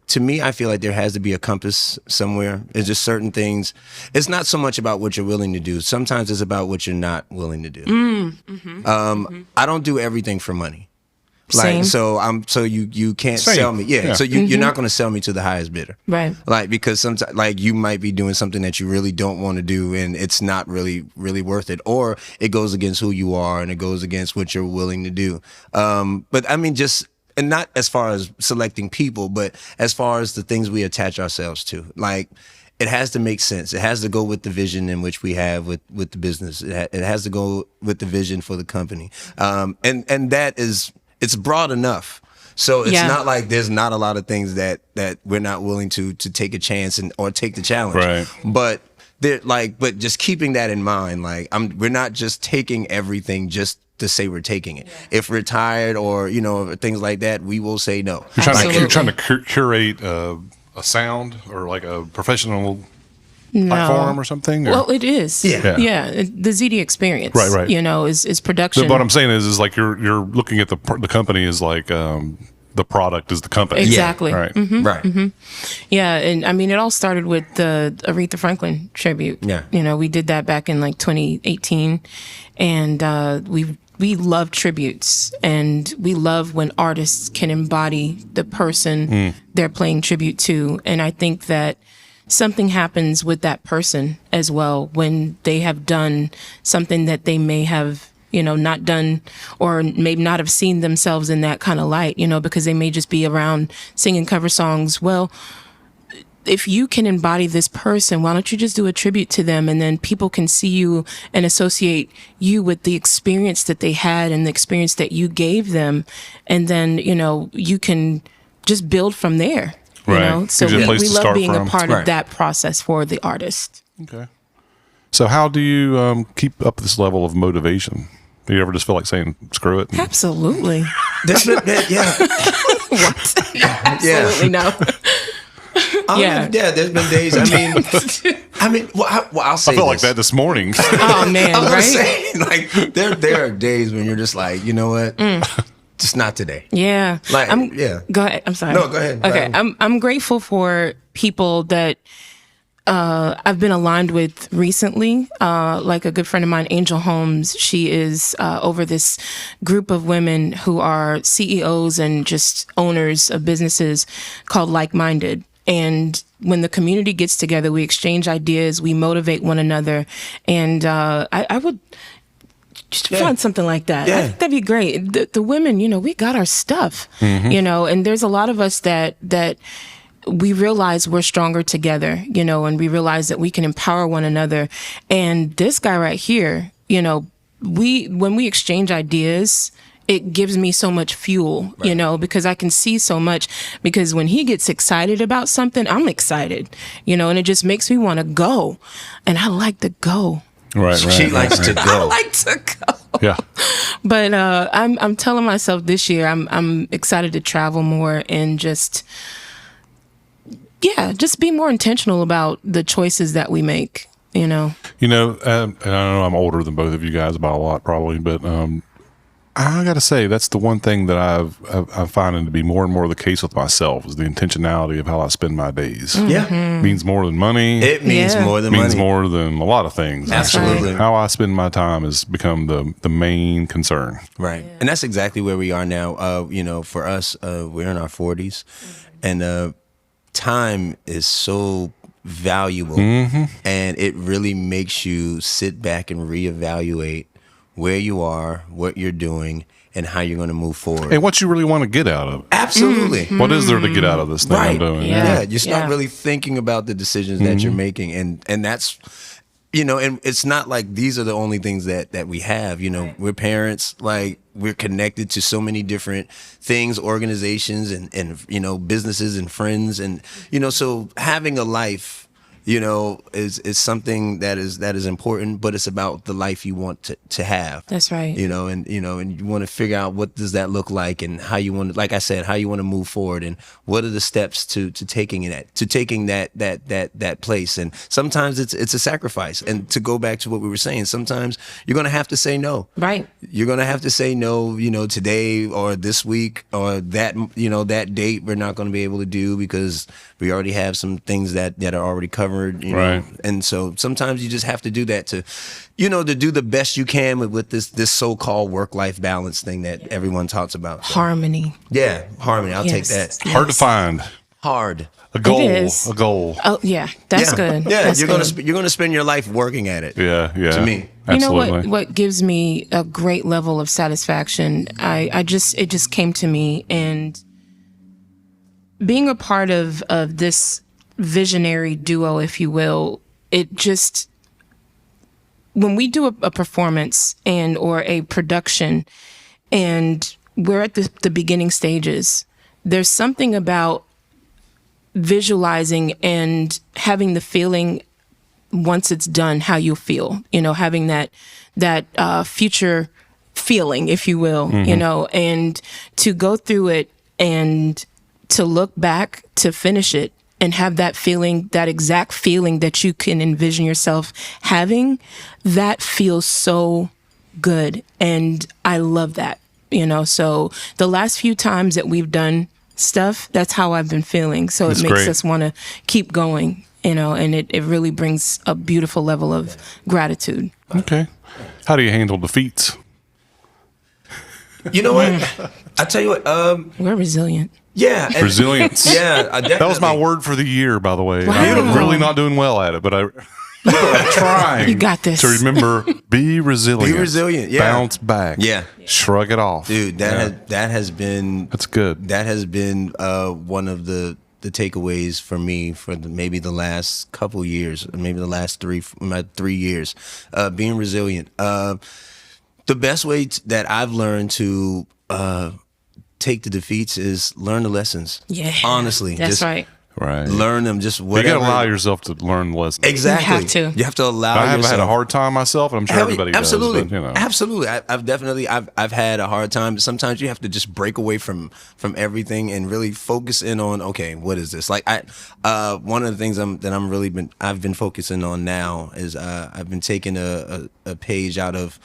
to me, I feel like there has to be a compass somewhere. It's just certain things. It's not so much about what you're willing to do. Sometimes it's about what you're not willing to do. I don't do everything for money. Like, Same. so you can't sell me. Yeah. So you're not going to sell me to the highest bidder. Right. Like, because sometimes, like, you might be doing something that you really don't want to do and it's not really worth it, or it goes against who you are and it goes against what you're willing to do. But I mean, and not as far as selecting people, but as far as the things we attach ourselves to. Like, it has to make sense. It has to go with the vision in which we have with the business. It has to go with the vision for the company. And that is, it's broad enough. So it's not like there's not a lot of things that we're not willing to take a chance or take the challenge. Right. But but just keeping that in mind, like, we're not just taking everything just to say we're taking it. If we're tired or, things like that, we will say no. You're trying to curate a sound or like a professional platform or something? Or? Well, it is. Yeah. The ZD experience, right. Is production. But what I'm saying is like you're looking at the company as like the product is the company. Exactly. Yeah. Right. Mm-hmm. Right. Mm-hmm. Yeah, and I mean, it all started with the Aretha Franklin tribute. Yeah. We did that back in like 2018, and we love tributes, and we love when artists can embody the person they're playing tribute to. And I think that something happens with that person as well when they have done something that they may have not done, or maybe not have seen themselves in that kind of light, because they may just be around singing cover songs. Well, if you can embody this person, why don't you just do a tribute to them, and then people can see you and associate you with the experience that they had and the experience that you gave them, and then you can just build from there. Right. So we love being a part of that process for the artist. Okay. So how do you keep up this level of motivation? Do you ever just feel like saying screw it? Absolutely. Yeah. What? Absolutely no. There's been days. I mean, I'll say. I felt like that this morning. Oh man, I was right? saying, like, there are days when you're just like, you know what, just not today. Yeah. Like, Go ahead. I'm sorry. No, go ahead. Okay, I'm grateful for people that I've been aligned with recently. Like a good friend of mine, Angel Holmes. She is over this group of women who are CEOs and just owners of businesses called Like Minded. And when the community gets together, we exchange ideas, we motivate one another. And I would just find something like that. Yeah. I think that'd be great. The women, we got our stuff, and there's a lot of us that we realize we're stronger together, and we realize that we can empower one another. And this guy right here, when we exchange ideas, it gives me so much fuel, because I can see so much. Because when he gets excited about something, I'm excited, and it just makes me want to go. And I like to go. Right. She likes to go. I like to go. Yeah. But I'm telling myself this year I'm excited to travel more and just be more intentional about the choices that we make. And I know I'm older than both of you guys by a lot, probably, but I got to say, that's the one thing that I'm finding to be more and more the case with myself is the intentionality of how I spend my days. Yeah. It means more than money. It means more than money. It means money. more than a lot of things. Absolutely. How I spend my time has become the main concern. Right. Yeah. And that's exactly where we are now. For us, we're in our 40s, and time is so valuable, and it really makes you sit back and reevaluate where you are, what you're doing, and how you're going to move forward. And what you really want to get out of it. Absolutely. What is there to get out of this thing I'm doing? Yeah. You start really thinking about the decisions that you're making. And that's, and it's not like these are the only things that we have. We're parents, like, we're connected to so many different things, organizations and businesses and friends. And, so having a life is something that is important, but it's about the life you want to have. That's right. And you want to figure out what does that look like, and how you want to, like I said, how you want to move forward, and what are the steps to taking that place. And sometimes it's a sacrifice. And to go back to what we were saying, sometimes you're going to have to say no. Right. You're going to have to say no, today or this week or that, that date we're not going to be able to do because we already have some things that are already covered, right. And so sometimes you just have to do that to do the best you can with this so-called work-life balance thing that everyone talks about. So. Harmony. Yeah, harmony. I'll take that. Yes. Hard to find. Hard. A goal. It is. A goal. Oh yeah, that's good. Yeah, that's you're gonna spend your life working at it. Yeah. To me, absolutely. What gives me a great level of satisfaction? It just came to me, and being a part of this visionary duo, if you will, it just, when we do a performance or a production, and we're at the beginning stages, there's something about visualizing and having the feeling once it's done how you'll feel, having that future feeling, if you will, and to go through it and to look back to finish it and have that feeling, that exact feeling that you can envision yourself having, that feels so good. And I love that, so the last few times that we've done stuff, that's how I've been feeling. So it makes us want to keep going, and it really brings a beautiful level of gratitude. Okay. How do you handle defeats? You know what? I tell you what, we're resilient. Yeah. Resilience. Yeah, definitely. That was my word for the year, by the way. Wow. I'm really not doing well at it, but I'm trying. You got this. To remember, be resilient. Be resilient, yeah. Bounce back. Yeah. Shrug it off. Dude, that has been... That's good. That has been one of the takeaways for me for maybe the last couple years, maybe the last 3 years, being resilient. The best way that I've learned to take the defeats is learn the lessons. Yeah. Honestly. That's right. Right. Learn them, just whatever. You got to allow yourself to learn lessons. Exactly. You have to allow yourself. I haven't had a hard time myself, and I'm sure everybody absolutely. does. But, Absolutely. I've had a hard time. Sometimes you have to just break away from everything and really focus in on, okay, what is this? Like one of the things I've been focusing on now is I've been taking a page out of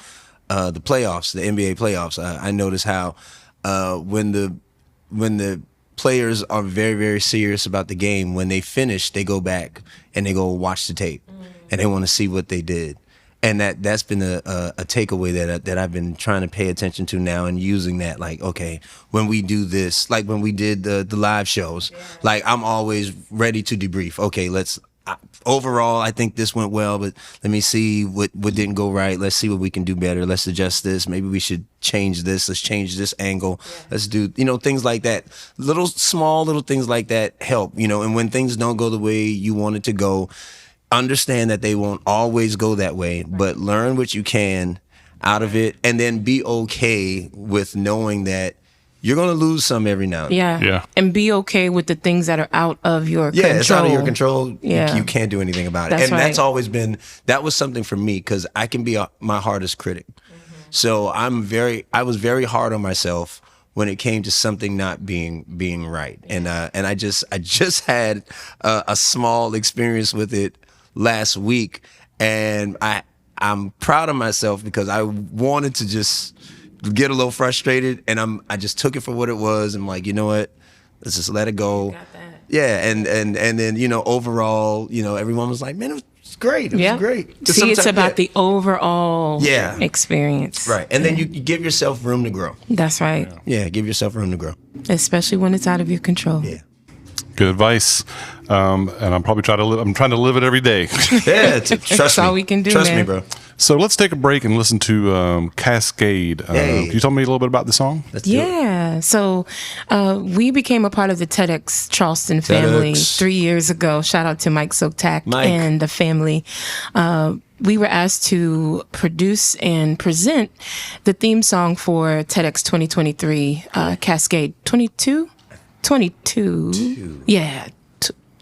the playoffs, the NBA playoffs. I notice how when the players are very, very serious about the game, when they finish, they go back and they go watch the tape and they want to see what they did. And that's been a takeaway that I've been trying to pay attention to now, and using that, like, okay, when we do this, like when we did the live shows, like I'm always ready to debrief. Okay, overall, I think this went well, but let me see what didn't go right. Let's see what we can do better. Let's adjust this. Maybe we should change this. Let's change this angle. Let's do, things like that. Small little things like that help, and when things don't go the way you want it to go, understand that they won't always go that way, but learn what you can out of it, and then be okay with knowing that you're going to lose some every now and then. Yeah. And be okay with the things that are out of your control. Yeah, it's out of your control. Yeah. You can't do anything about it. That's right. That's always been, that was something for me, because I can be my hardest critic. So I was very hard on myself when it came to something not being right. And I just had a small experience with it last week, and I'm proud of myself because I wanted to just get a little frustrated, and I just took it for what it was. I'm like, you know what? Let's just let it go. Got that. Yeah, and then overall, everyone was like, man, it was great. It was great. See, it's about the overall experience. Right. And then you give yourself room to grow. That's right. Yeah, give yourself room to grow. Especially when it's out of your control. Yeah. Good advice. And I'm probably trying to live it every day. Yeah, trust me. That's all we can do, Trust man. me, bro. So let's take a break and listen to Cascade. Can you tell me a little bit about the song? Yeah. So we became a part of the TEDx Charleston family 3 years ago. Shout out to Mike Soktak and the family. We were asked to produce and present the theme song for TEDx 2023, Cascade 22? 22. Yeah.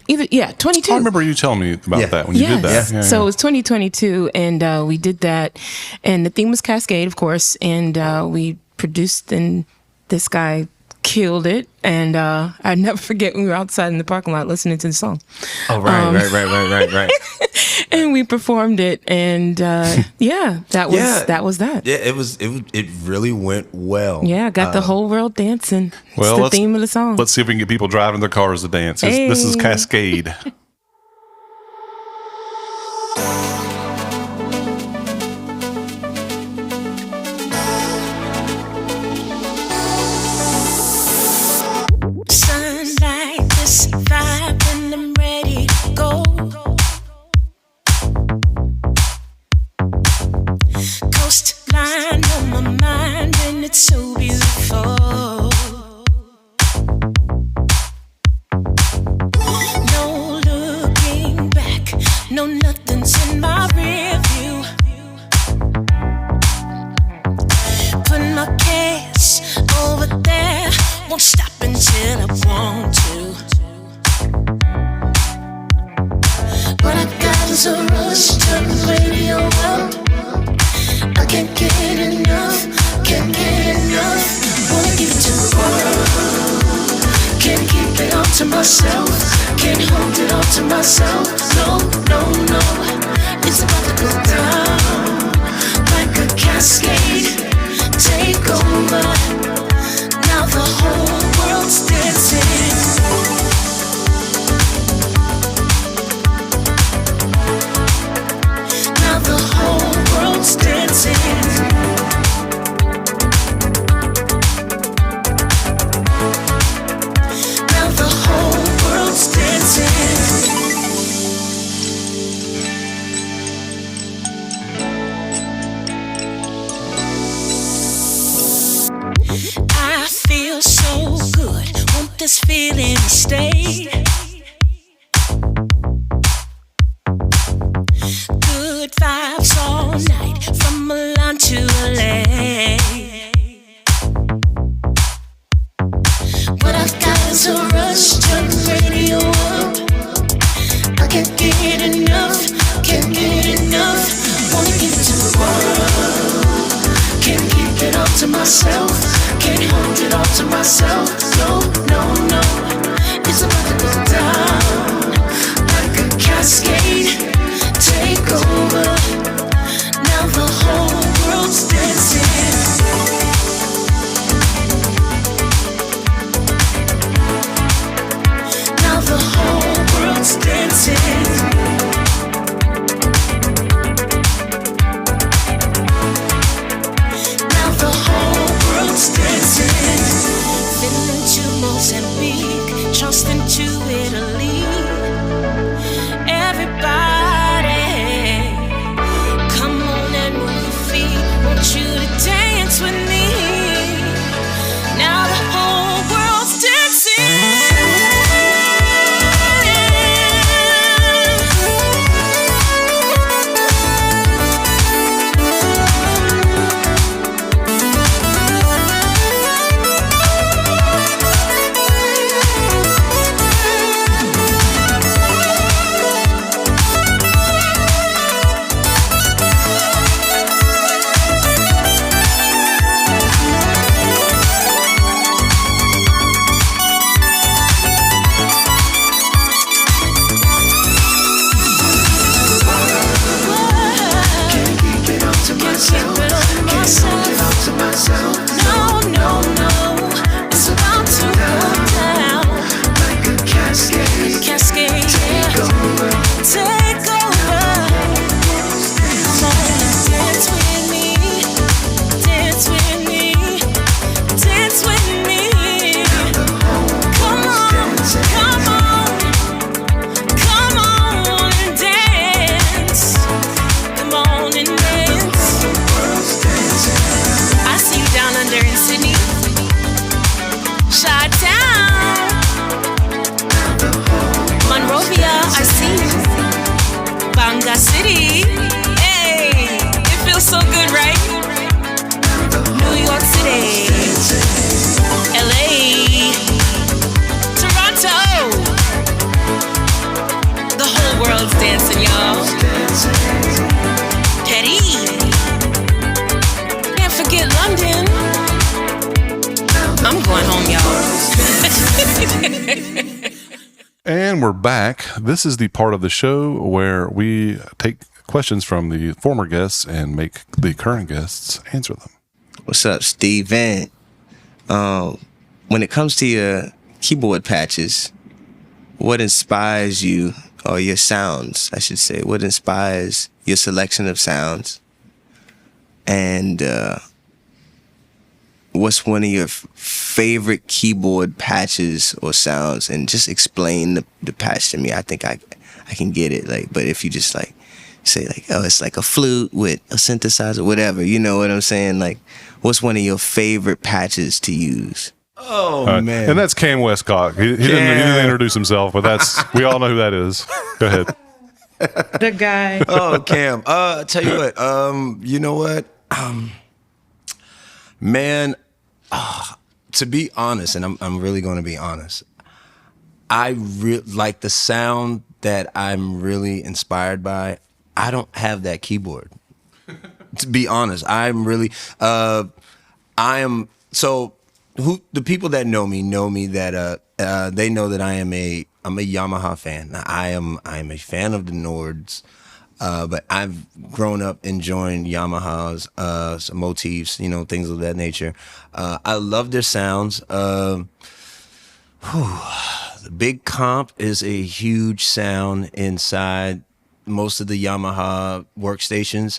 Yeah, 22. I remember you telling me about that when you did that. Yeah. So it was 2022, and we did that, and the theme was Cascade, of course, and we produced, and this guy killed it, and I never forget when we were outside in the parking lot listening to the song. Oh, right. And we performed it, and that was that. Yeah, it really went well. Yeah, got the whole world dancing. Well, it's the theme of the song. Let's see if we can get people driving their cars to dance. Hey. This is Cascade. Sunlight, this vibe, and I'm ready to go. Coastline on my mind, and it's so beautiful. No looking back, no nothing's in my rear view. Put my cash over there, won't stop until I want to. What I got is a rush, turn the radio up. I can't get enough, can't get enough. Wanna give it to the world, can't keep it all to myself, can't hold it all to myself. No, no, no, it's about to go down like a cascade. Take over, now the whole world's dancing. Now the whole world's dancing. Now the whole world's dancing. I feel so good, want this feeling to stay. Good vibes all night, from Milan to LA. What I've got is a rush, turn the radio up. I can't get enough, can't get enough. Wanna give it to the world, can't keep it all to myself, can't hold it all to myself. No, no, no, it's about to go down like a cascade. Take over, now the whole world's dancing. And we're back. This is the part of the show where we take questions from the former guests and make the current guests answer them. What's up, Steve Van? When it comes to your keyboard patches, what inspires you, or your sounds, I should say, what inspires your selection of sounds? And what's one of your favorite keyboard patches or sounds? And just explain the patch to me. I think I can get it. Like, but if you just like say like, oh, it's like a flute with a synthesizer, whatever, you know what I'm saying? Like, what's one of your favorite patches to use? Oh man! And that's Cam Westcott. He didn't introduce himself, but we all know who that is. Go ahead. The guy. Oh, Cam. Tell you what. You know what? Man, to be honest, and I'm really going to be honest, I like the sound that I'm really inspired by. I don't have that keyboard. To be honest, I'm really. The people that know me that they know that I'm a Yamaha fan. I am a fan of the Nords. But I've grown up enjoying Yamaha's some motifs, you know, things of that nature. I love their sounds. The big comp is a huge sound inside most of the Yamaha workstations.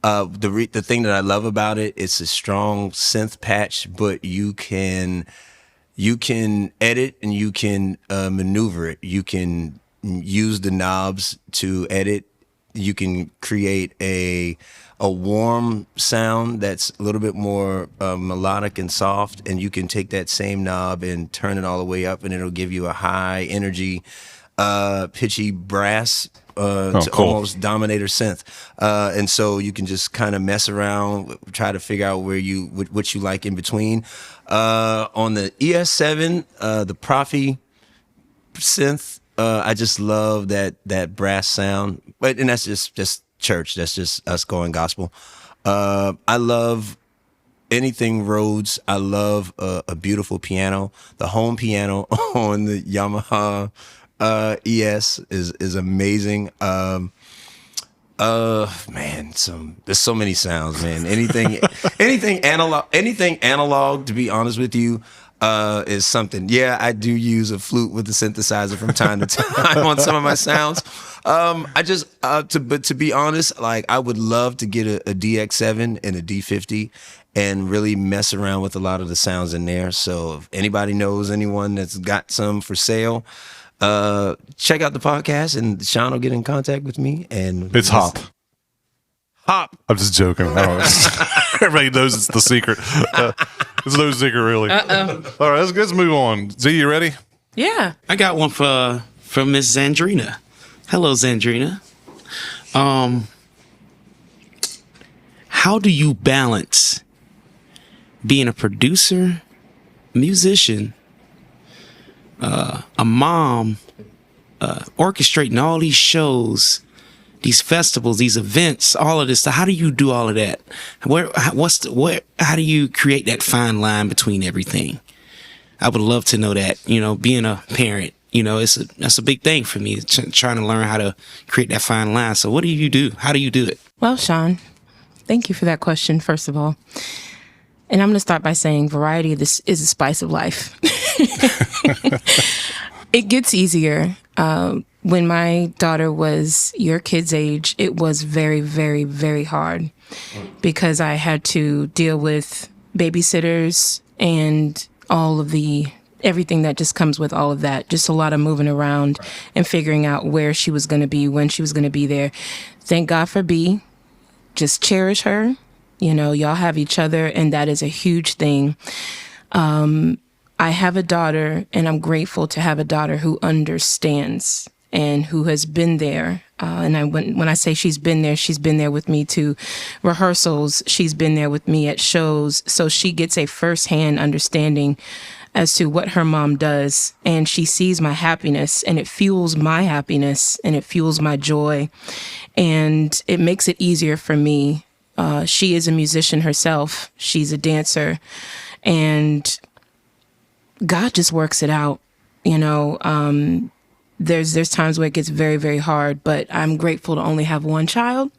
The thing that I love about it, it's a strong synth patch, but you can edit and you can maneuver it. You can use the knobs to edit. You can create a warm sound that's a little bit more melodic and soft, and you can take that same knob and turn it all the way up, and it'll give you a high energy, pitchy brass to cool. almost Dominator synth. And so you can just kind of mess around, try to figure out what you like in between. On the ES7, the Profi synth, I just love that brass sound, and that's just church. That's just us going gospel. I love anything Rhodes. I love a beautiful piano. The home piano on the Yamaha ES is amazing. Man, there's so many sounds, man. Anything analog. To be honest with you. Is something. Yeah, I do use a flute with a synthesizer from time to time on some of my sounds. But to be honest, like I would love to get a DX7 and a D50 and really mess around with a lot of the sounds in there. So if anybody knows anyone that's got some for sale, check out the podcast and Sean will get in contact with me. And it's Hop. I'm just joking. Everybody knows it's the secret. It's no secret, really. All right, let's move on. Z, you ready? Yeah. I got one from Miss Zandrina. Hello, Zandrina. How do you balance being a producer, musician, a mom, orchestrating all these shows, these festivals, these events, all of this? How do you do all of that? How do you create that fine line between everything? I would love to know that, you know, being a parent, you know, that's a big thing for me, trying to learn how to create that fine line. So what do you do? How do you do it? Well, Sean, thank you for that question, first of all. And I'm going to start by saying variety is the spice of life. It gets easier. When my daughter was your kid's age, it was very, very, very hard because I had to deal with babysitters and all of everything that just comes with all of that. Just a lot of moving around and figuring out where she was going to be, when she was going to be there. Thank God for B. Just cherish her. You know, y'all have each other, and that is a huge thing. I have a daughter, and I'm grateful to have a daughter who understands and who has been there. When I say she's been there with me to rehearsals. She's been there with me at shows. So she gets a firsthand understanding as to what her mom does. And she sees my happiness, and it fuels my happiness, and it fuels my joy. And it makes it easier for me. She is a musician herself. She's a dancer. And God just works it out. You know, there's times where it gets very, very hard, but I'm grateful to only have one child.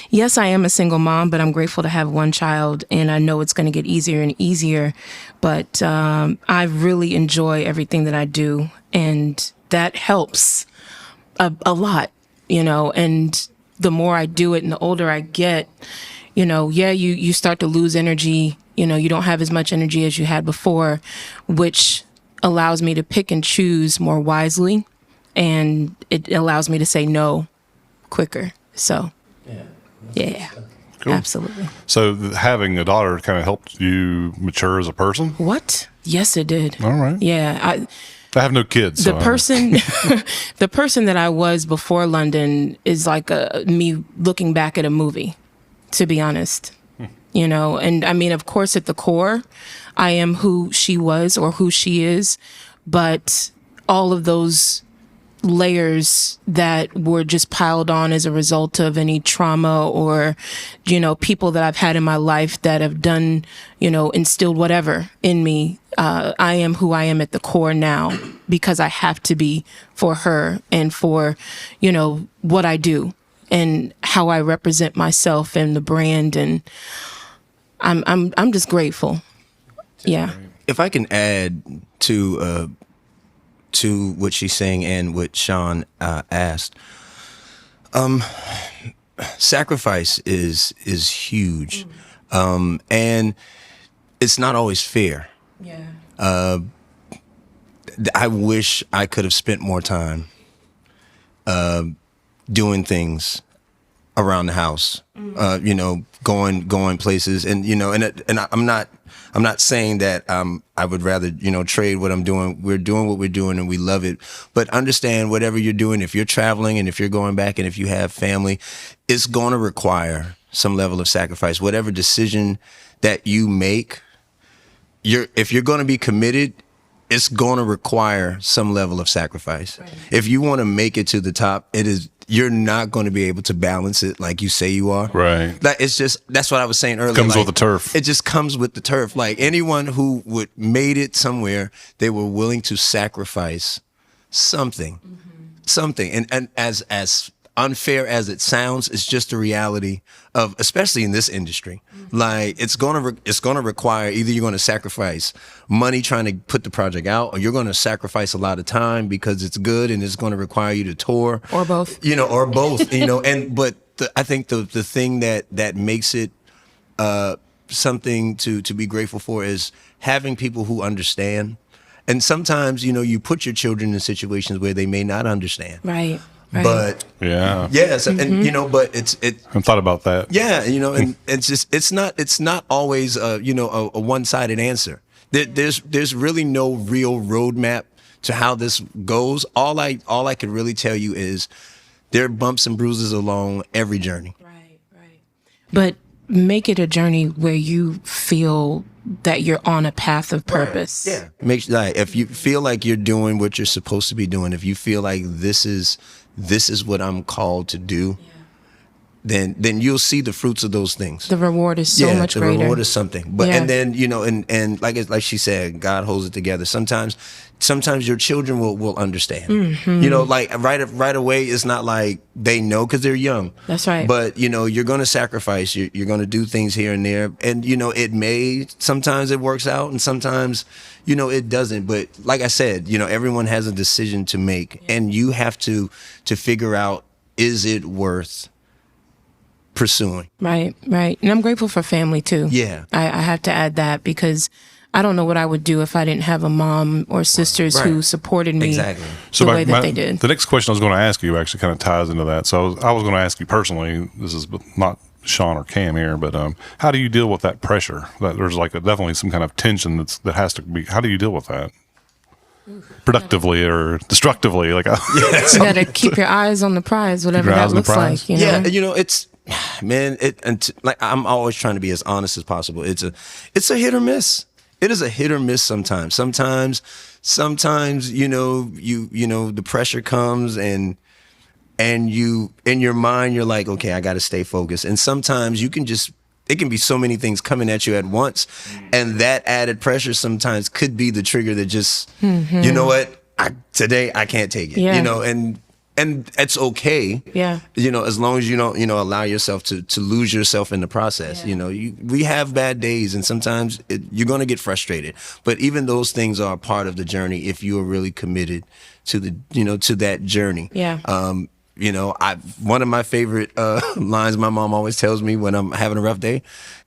Yes, I am a single mom, but I'm grateful to have one child, and I know it's going to get easier and easier. But I really enjoy everything that I do, and that helps a lot, you know. And the more I do it and the older I get, you know, you start to lose energy. You know, you don't have as much energy as you had before, which allows me to pick and choose more wisely, and it allows me to say no quicker. So, yeah. Cool. Absolutely. So having a daughter kind of helped you mature as a person? What? Yes, it did. All right. Yeah. I have no kids. The person that I was before London is like me looking back at a movie, to be honest. You know, and I mean, of course, at the core, I am who she was or who she is, but all of those layers that were just piled on as a result of any trauma or, you know, people that I've had in my life that have done, you know, instilled whatever in me. I am who I am at the core now because I have to be for her and for, you know, what I do and how I represent myself and the brand. And I'm just grateful. Yeah. If I can add to what she's saying and what Sean asked, sacrifice is huge, and it's not always fair. Yeah. I wish I could have spent more time doing things around the house. You know, going places, and you know, and I'm not saying that I would rather, you know, trade what I'm doing. We're doing what we're doing and we love it. But understand whatever you're doing, if you're traveling and if you're going back and if you have family, it's going to require some level of sacrifice. Whatever decision that you make, if you're going to be committed, it's going to require some level of sacrifice. Right. If you want to make it to the top, you're not going to be able to balance it like you say you are. Right. That's what I was saying earlier. Comes with the turf. It just comes with the turf. Like anyone who made it somewhere, they were willing to sacrifice something. And as unfair as it sounds, it's just a reality of, especially in this industry. Like it's gonna require either you're gonna sacrifice money trying to put the project out, or you're gonna sacrifice a lot of time because it's good and it's gonna require you to tour, or both. You know, or both. You know, but I think the thing that makes it something to be grateful for is having people who understand. And sometimes, you know, you put your children in situations where they may not understand. Right. Right. But so, and you know, but I thought about that. Yeah, you know, and it's not always you know, a one-sided answer. There's really no real roadmap to how this goes. All I can really tell you is there are bumps and bruises along every journey. Right. But make it a journey where you feel that you're on a path of purpose. Right. Yeah. If you feel like you're doing what you're supposed to be doing, if you feel like this is what I'm called to do, then you'll see the fruits of those things. The reward is so much greater. The reward is something. But and then, you know, and like she said, God holds it together. Sometimes your children will understand. You know, like right away, it's not like they know because they're young. That's right. But you know, you're going to sacrifice. You're going to do things here and there, and you know, sometimes it works out, and sometimes, you know, it doesn't. But like I said, you know, everyone has a decision to make, and you have to figure out, is it worth pursuing? Right. And I'm grateful for family too. Yeah. I have to add that because I don't know what I would do if I didn't have a mom or sisters who supported me the way that they did. The next question I was going to ask you actually kind of ties into that. So I was going to ask you personally, this is not Sean or Cam here, but how do you deal with that pressure? That there's like definitely some kind of tension that has to be, how do you deal with that? Productively or destructively? Like, you got to keep your eyes on the prize, whatever that looks like. You know? Yeah, you know, it's, man, like I'm always trying to be as honest as possible. It's a hit or miss. It is a hit or miss sometimes. Sometimes, you know, the pressure comes and you, in your mind, you're like, okay, I got to stay focused. And sometimes you can just, it can be so many things coming at you at once, and that added pressure sometimes could be the trigger that just, you know what, today I can't take it, you know, and it's okay, you know, as long as you don't, you know, allow yourself to lose yourself in the process. You know, we have bad days, and sometimes you're going to get frustrated, but even those things are a part of the journey if you are really committed to the, you know, to that journey. You know, one of my favorite lines my mom always tells me when I'm having a rough day: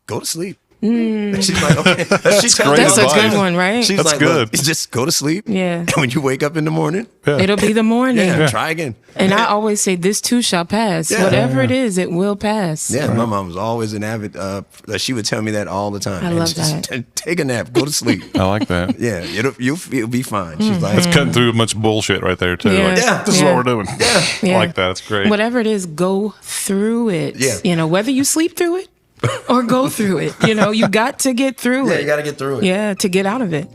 go to sleep. She's like, okay. That's a good one, right? She's like, good. Just go to sleep. And when you wake up in the morning, it'll be the morning. Try again. And I always say, this too shall pass. Whatever it is, it will pass. My mom was always an avid, she would tell me that all the time. I love that. Take a nap, go to sleep. I like that. You'll be fine. She's like, it's cutting through much bullshit right there, too. Like, this is what we're doing. I like that. It's great. Whatever it is, go through it. You know, whether you sleep through it or go through it, you know, you got to get through it. You got to get through it. Yeah, to get out of it.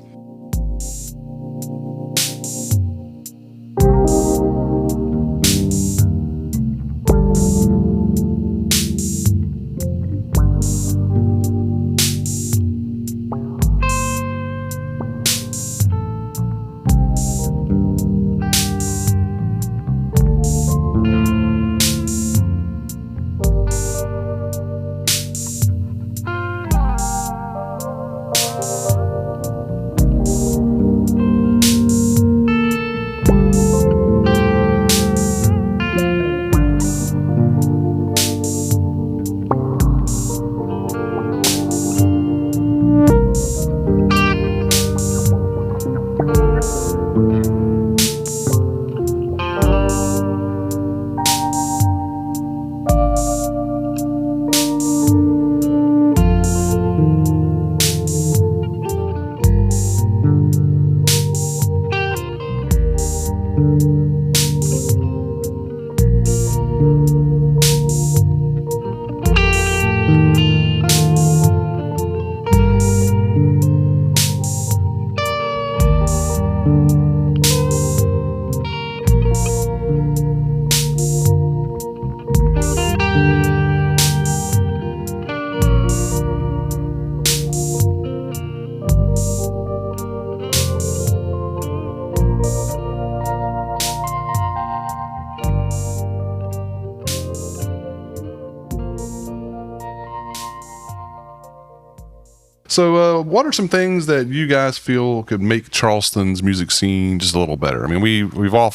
So, what are some things that you guys feel could make Charleston's music scene just a little better? I mean, we've all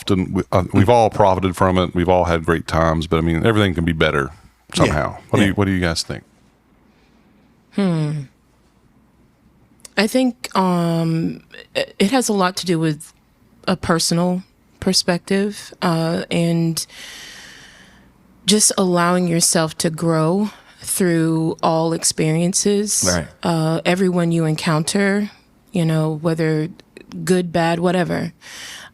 profited from it. We've all had great times, but I mean, everything can be better somehow. What do you guys think? I think it has a lot to do with a personal perspective and just allowing yourself to grow through all experiences. Everyone you encounter, you know, whether good, bad, whatever,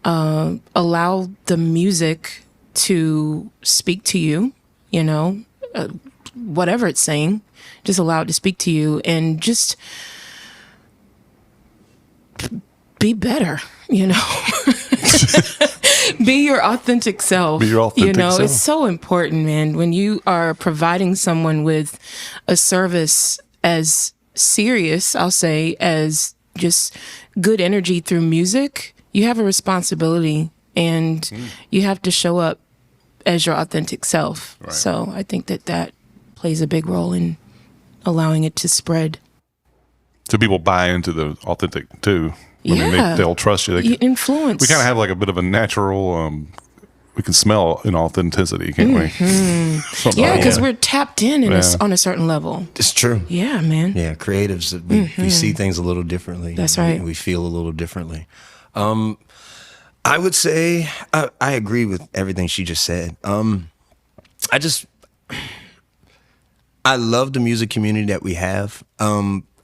allow the music to speak to you, you know, whatever it's saying, just allow it to speak to you and just be better, you know. Be your authentic self. You know, it's so important, man. When you are providing someone with a service as serious, I'll say, as just good energy through music, you have a responsibility and you have to show up as your authentic self. So I think that plays a big role in allowing it to spread. So people buy into the authentic too. I mean, they'll trust you. You influence. We kind of have like a bit of a natural, we can smell an authenticity, can't we? Yeah, because we're tapped in on a certain level. It's true. Yeah, man. Yeah, creatives, we see things a little differently. That's right. We feel a little differently. I would say, I agree with everything she just said. I love the music community that we have.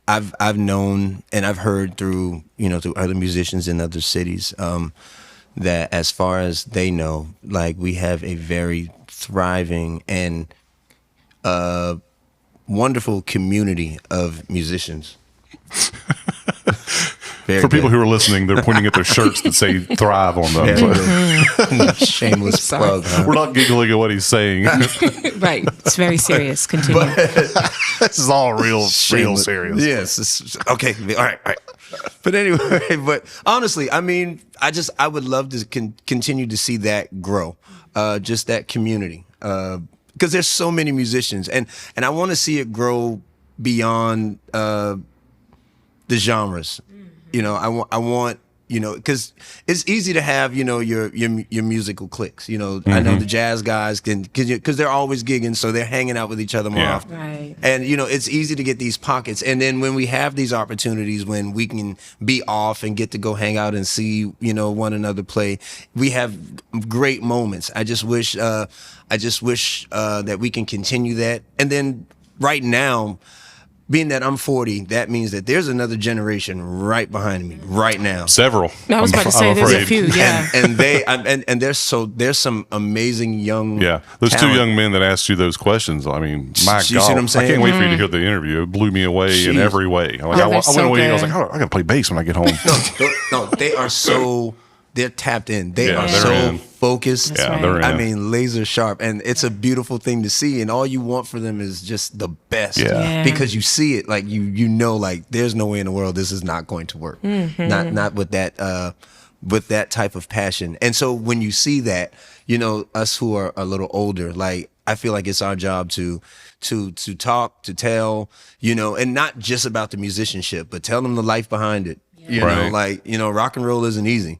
I've known and I've heard through other musicians in other cities that as far as they know, like we have a very thriving and wonderful community of musicians. For people who are listening, they're pointing at their shirts that say "Thrive" on them. Shameless plug. Huh? We're not giggling at what he's saying. Right. It's very serious. Continue. This is all real serious. Yes. Okay. All right. But anyway, but honestly, I mean, I would love to continue to see that grow, just that community, because there's so many musicians, and I want to see it grow beyond the genres. You know, I want, you know, because it's easy to have, you know, your musical cliques. You know, I know the jazz guys because they're always gigging, so they're hanging out with each other more often. Right. And you know, it's easy to get these pockets. And then when we have these opportunities, when we can be off and get to go hang out and see, you know, one another play, we have great moments. I just wish that we can continue that. And then right now, being that I'm 40, that means that there's another generation right behind me right now. Several. I was about to say there's a few, yeah. And there's some amazing young those talent. 2 young men that asked you those questions. I mean, my you God, see what I'm saying? I can't wait for you to hear the interview. It blew me away in every way. Like, I went away and I was like, I got to play bass when I get home. No, they are so. They're tapped in. They are so focused. Yeah, they're in. I mean, laser sharp. And it's a beautiful thing to see. And all you want for them is just the best. Yeah. Because you see it, like you know, like there's no way in the world this is not going to work. Not with that type of passion. And so when you see that, you know, us who are a little older, like I feel like it's our job to talk, to tell, you know, and not just about the musicianship, but tell them the life behind it. You know, like, you know, rock and roll isn't easy.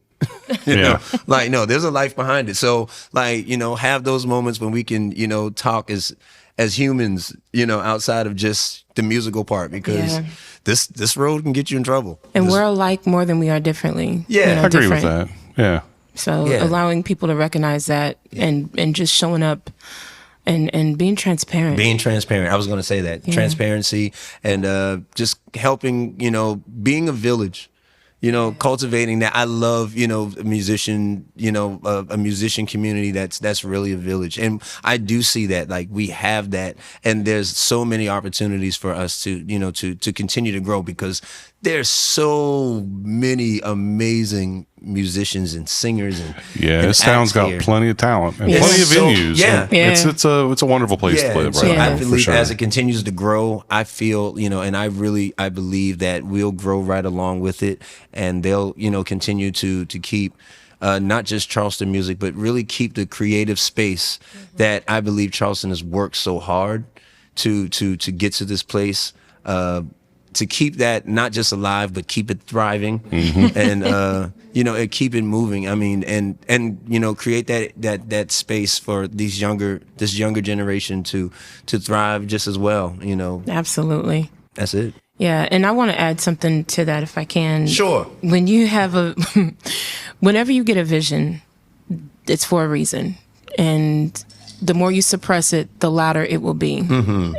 You know, like, no, there's a life behind it. So, like, you know, have those moments when we can, you know, talk as humans, you know, outside of just the musical part, because this road can get you in trouble. And we're alike more than we are differently. Yeah, you know, I agree different. with that. Yeah. So allowing people to recognize that and just showing up and being transparent. Being transparent. I was going to say that. Transparency and just helping, you know, being a village. You know, cultivating that. I love, you know, a musician community that's really a village. And I do see that, like, we have that, and there's so many opportunities for us to, you know, to continue to grow, because there's so many amazing musicians and singers and this town's got plenty of talent and plenty of venues. It's a wonderful place to live. So right now, I believe for sure. as it continues to grow, I feel, you know, and I believe that we'll grow right along with it, and they'll, you know, continue to keep not just Charleston music, but really keep the creative space that I believe Charleston has worked so hard to get to this place. To keep that not just alive, but keep it thriving, and you know, and keep it moving. I mean, and you know, create that space for this younger generation to thrive just as well. You know, Absolutely. That's it. Yeah, and I want to add something to that if I can. Sure. When you have whenever you get a vision, it's for a reason, and the more you suppress it, the louder it will be.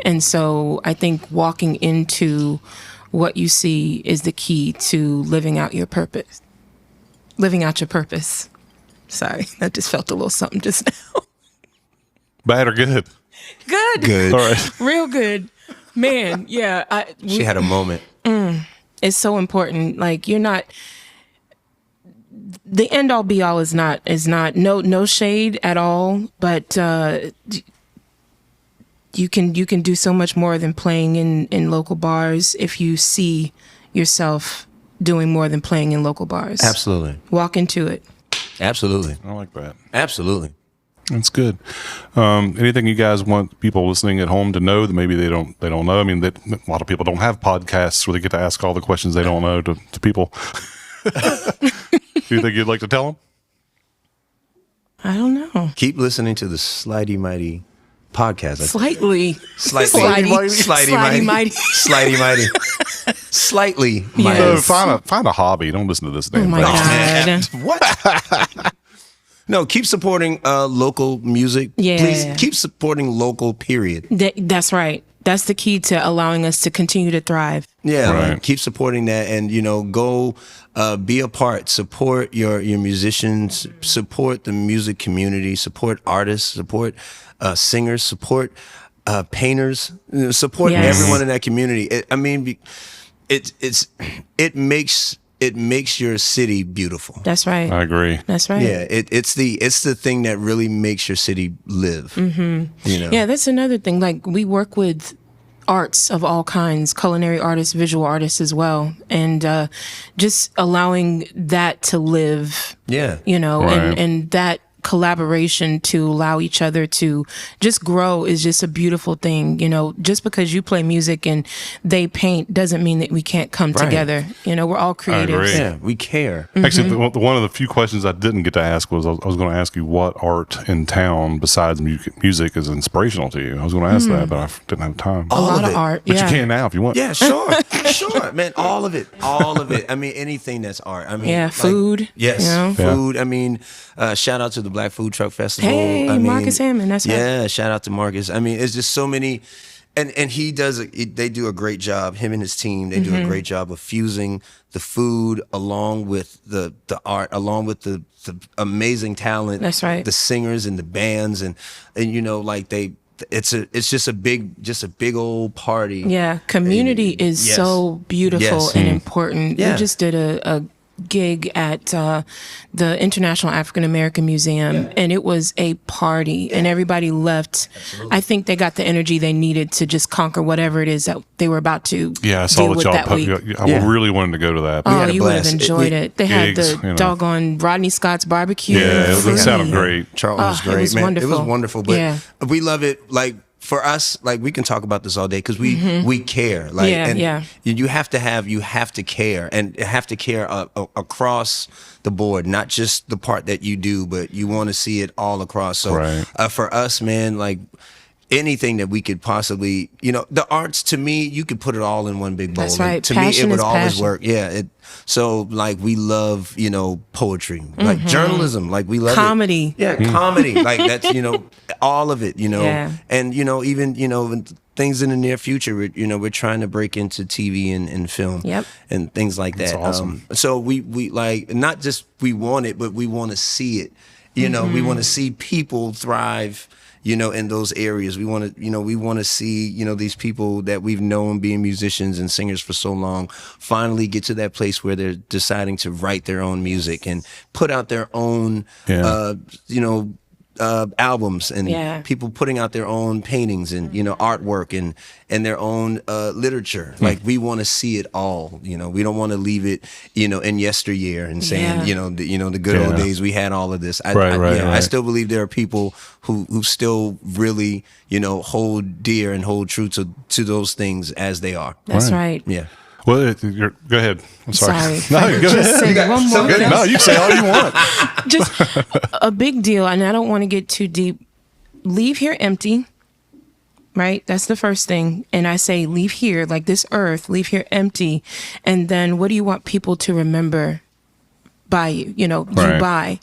And so I think walking into what you see is the key to living out your purpose. Living out your purpose. Sorry, I just felt a little something just now. Bad or good? Good. All right. Real good. Man, yeah. She had a moment. It's so important. Like, you're not... The end all be all is not no shade at all, but you can do so much more than playing in local bars if you see yourself doing more than playing in local bars. Absolutely. Walk into it. Absolutely. I like that. Absolutely. That's good. Anything you guys want people listening at home to know that maybe they don't know? I mean, a lot of people don't have podcasts where they get to ask all the questions they don't know to people. Do you think you'd like to tell them? I don't know. Keep listening to the Slidey Mighty podcast. Slightly Slightly mighty. Find a hobby. Don't listen to this damn Oh my thing. God. What? No, keep supporting local music. Yeah. Please keep supporting local, period. That's right. That's the key to allowing us to continue to thrive. Yeah, Right. like, keep supporting that, and you know, go be a part. Support your musicians. Support the music community. Support artists. Support singers. Support painters. You know, support Yes. everyone in that community. It makes it makes your city beautiful. That's right. I agree. That's right. Yeah, it's the thing that really makes your city live. You know? Yeah, that's another thing. Like, we work with arts of all kinds, culinary artists, visual artists as well, and just allowing that to live. Yeah. You know, Right. and that collaboration to allow each other to just grow is just a beautiful thing. You know, just because you play music and they paint doesn't mean that we can't come together. You know, we're all creatives. agree. Yeah, we care. Actually, one of the few questions I didn't get to ask was I was going to ask you what art in town besides music is inspirational to you. I was going to ask that, but I didn't have time. A lot of of it. art. But Yeah. you can now if you want. Yeah, sure, sure, man. All of it. I mean, anything that's art. I mean, Yeah, food, Yes, you know? food. I mean, shout out to the Black Food Truck Festival. Hey, I mean, Marcus Hammond, that's right. yeah. Shout out to Marcus. I mean, it's just so many, and he does. They do a great job. Him and his team. They do a great job of fusing the food along with the art, along with the amazing talent. That's right. The singers and the bands, and you know, like it's just a big old party. Yeah, community is Yes. so beautiful Yes. and important. Yeah. We just did a gig at the International African American Museum, and it was a party, and everybody left. I think they got the energy they needed to just conquer whatever it is that they were about to Yeah, I saw deal what with y'all that week. I really wanted to go to that. Oh, had a you would have blast. enjoyed it. They had Gigs, the you know. doggone Rodney Scott's barbecue. Yeah, it free. sounded great. Charlton was it great, was man. wonderful. It was wonderful, but Yeah. we love it. Like, for us, like, we can talk about this all day because we care. Like, Yeah, and yeah. you have to care, and have to care across the board, not just the part that you do, but you want to see it all across. So Right. For us, man, like, anything that we could possibly, you know, the arts, to me, you could put it all in one big bowl. That's And right. to me, Passion it would is always passion. work. Yeah. So, like, we love, you know, poetry, like journalism, like, we love Comedy. it. Yeah, comedy. Like, that's, you know, all of it, you know. Yeah. And, you know, even, you know, things in the near future, we're trying to break into TV and film. Yep. And things like that. That's awesome. So we like, not just we want it, but we want to see it. You know, we want to see people thrive, you know, in those areas. We want to see, you know, these people that we've known being musicians and singers for so long finally get to that place where they're deciding to write their own music and put out their own, you know, albums, and Yeah. people putting out their own paintings and, you know, artwork and their own literature. Like, we want to see it all. You know, we don't want to leave it, you know, in yesteryear and saying, Yeah. the good old days we had all of this. I still believe there are people who still really, you know, hold dear and hold true to those things as they are. That's right. Yeah. Well, go ahead. I'm sorry. Sorry. No, go Just ahead. say one more thing. No, you can say all you want. Just a big deal, and I don't want to get too deep. Leave here empty, right? That's the first thing. And I say, leave here, like this earth, leave here empty. And then what do you want people to remember by you? You know, Right. you by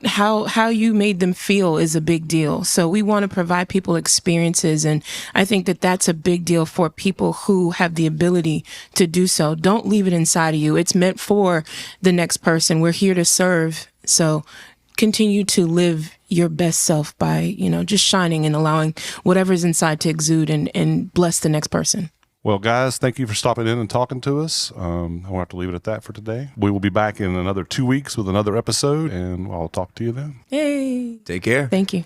how you made them feel is a big deal. So we want to provide people experiences, and I think that that's a big deal for people who have the ability to do so. Don't leave it inside of you. It's meant for the next person. We're here to serve. So continue to live your best self by, you know, just shining and allowing whatever's inside to exude and bless the next person. Well, guys, thank you for stopping in and talking to us. I'll have to leave it at that for today. We will be back in another 2 weeks with another episode, and I'll talk to you then. Hey. Take care. Thank you.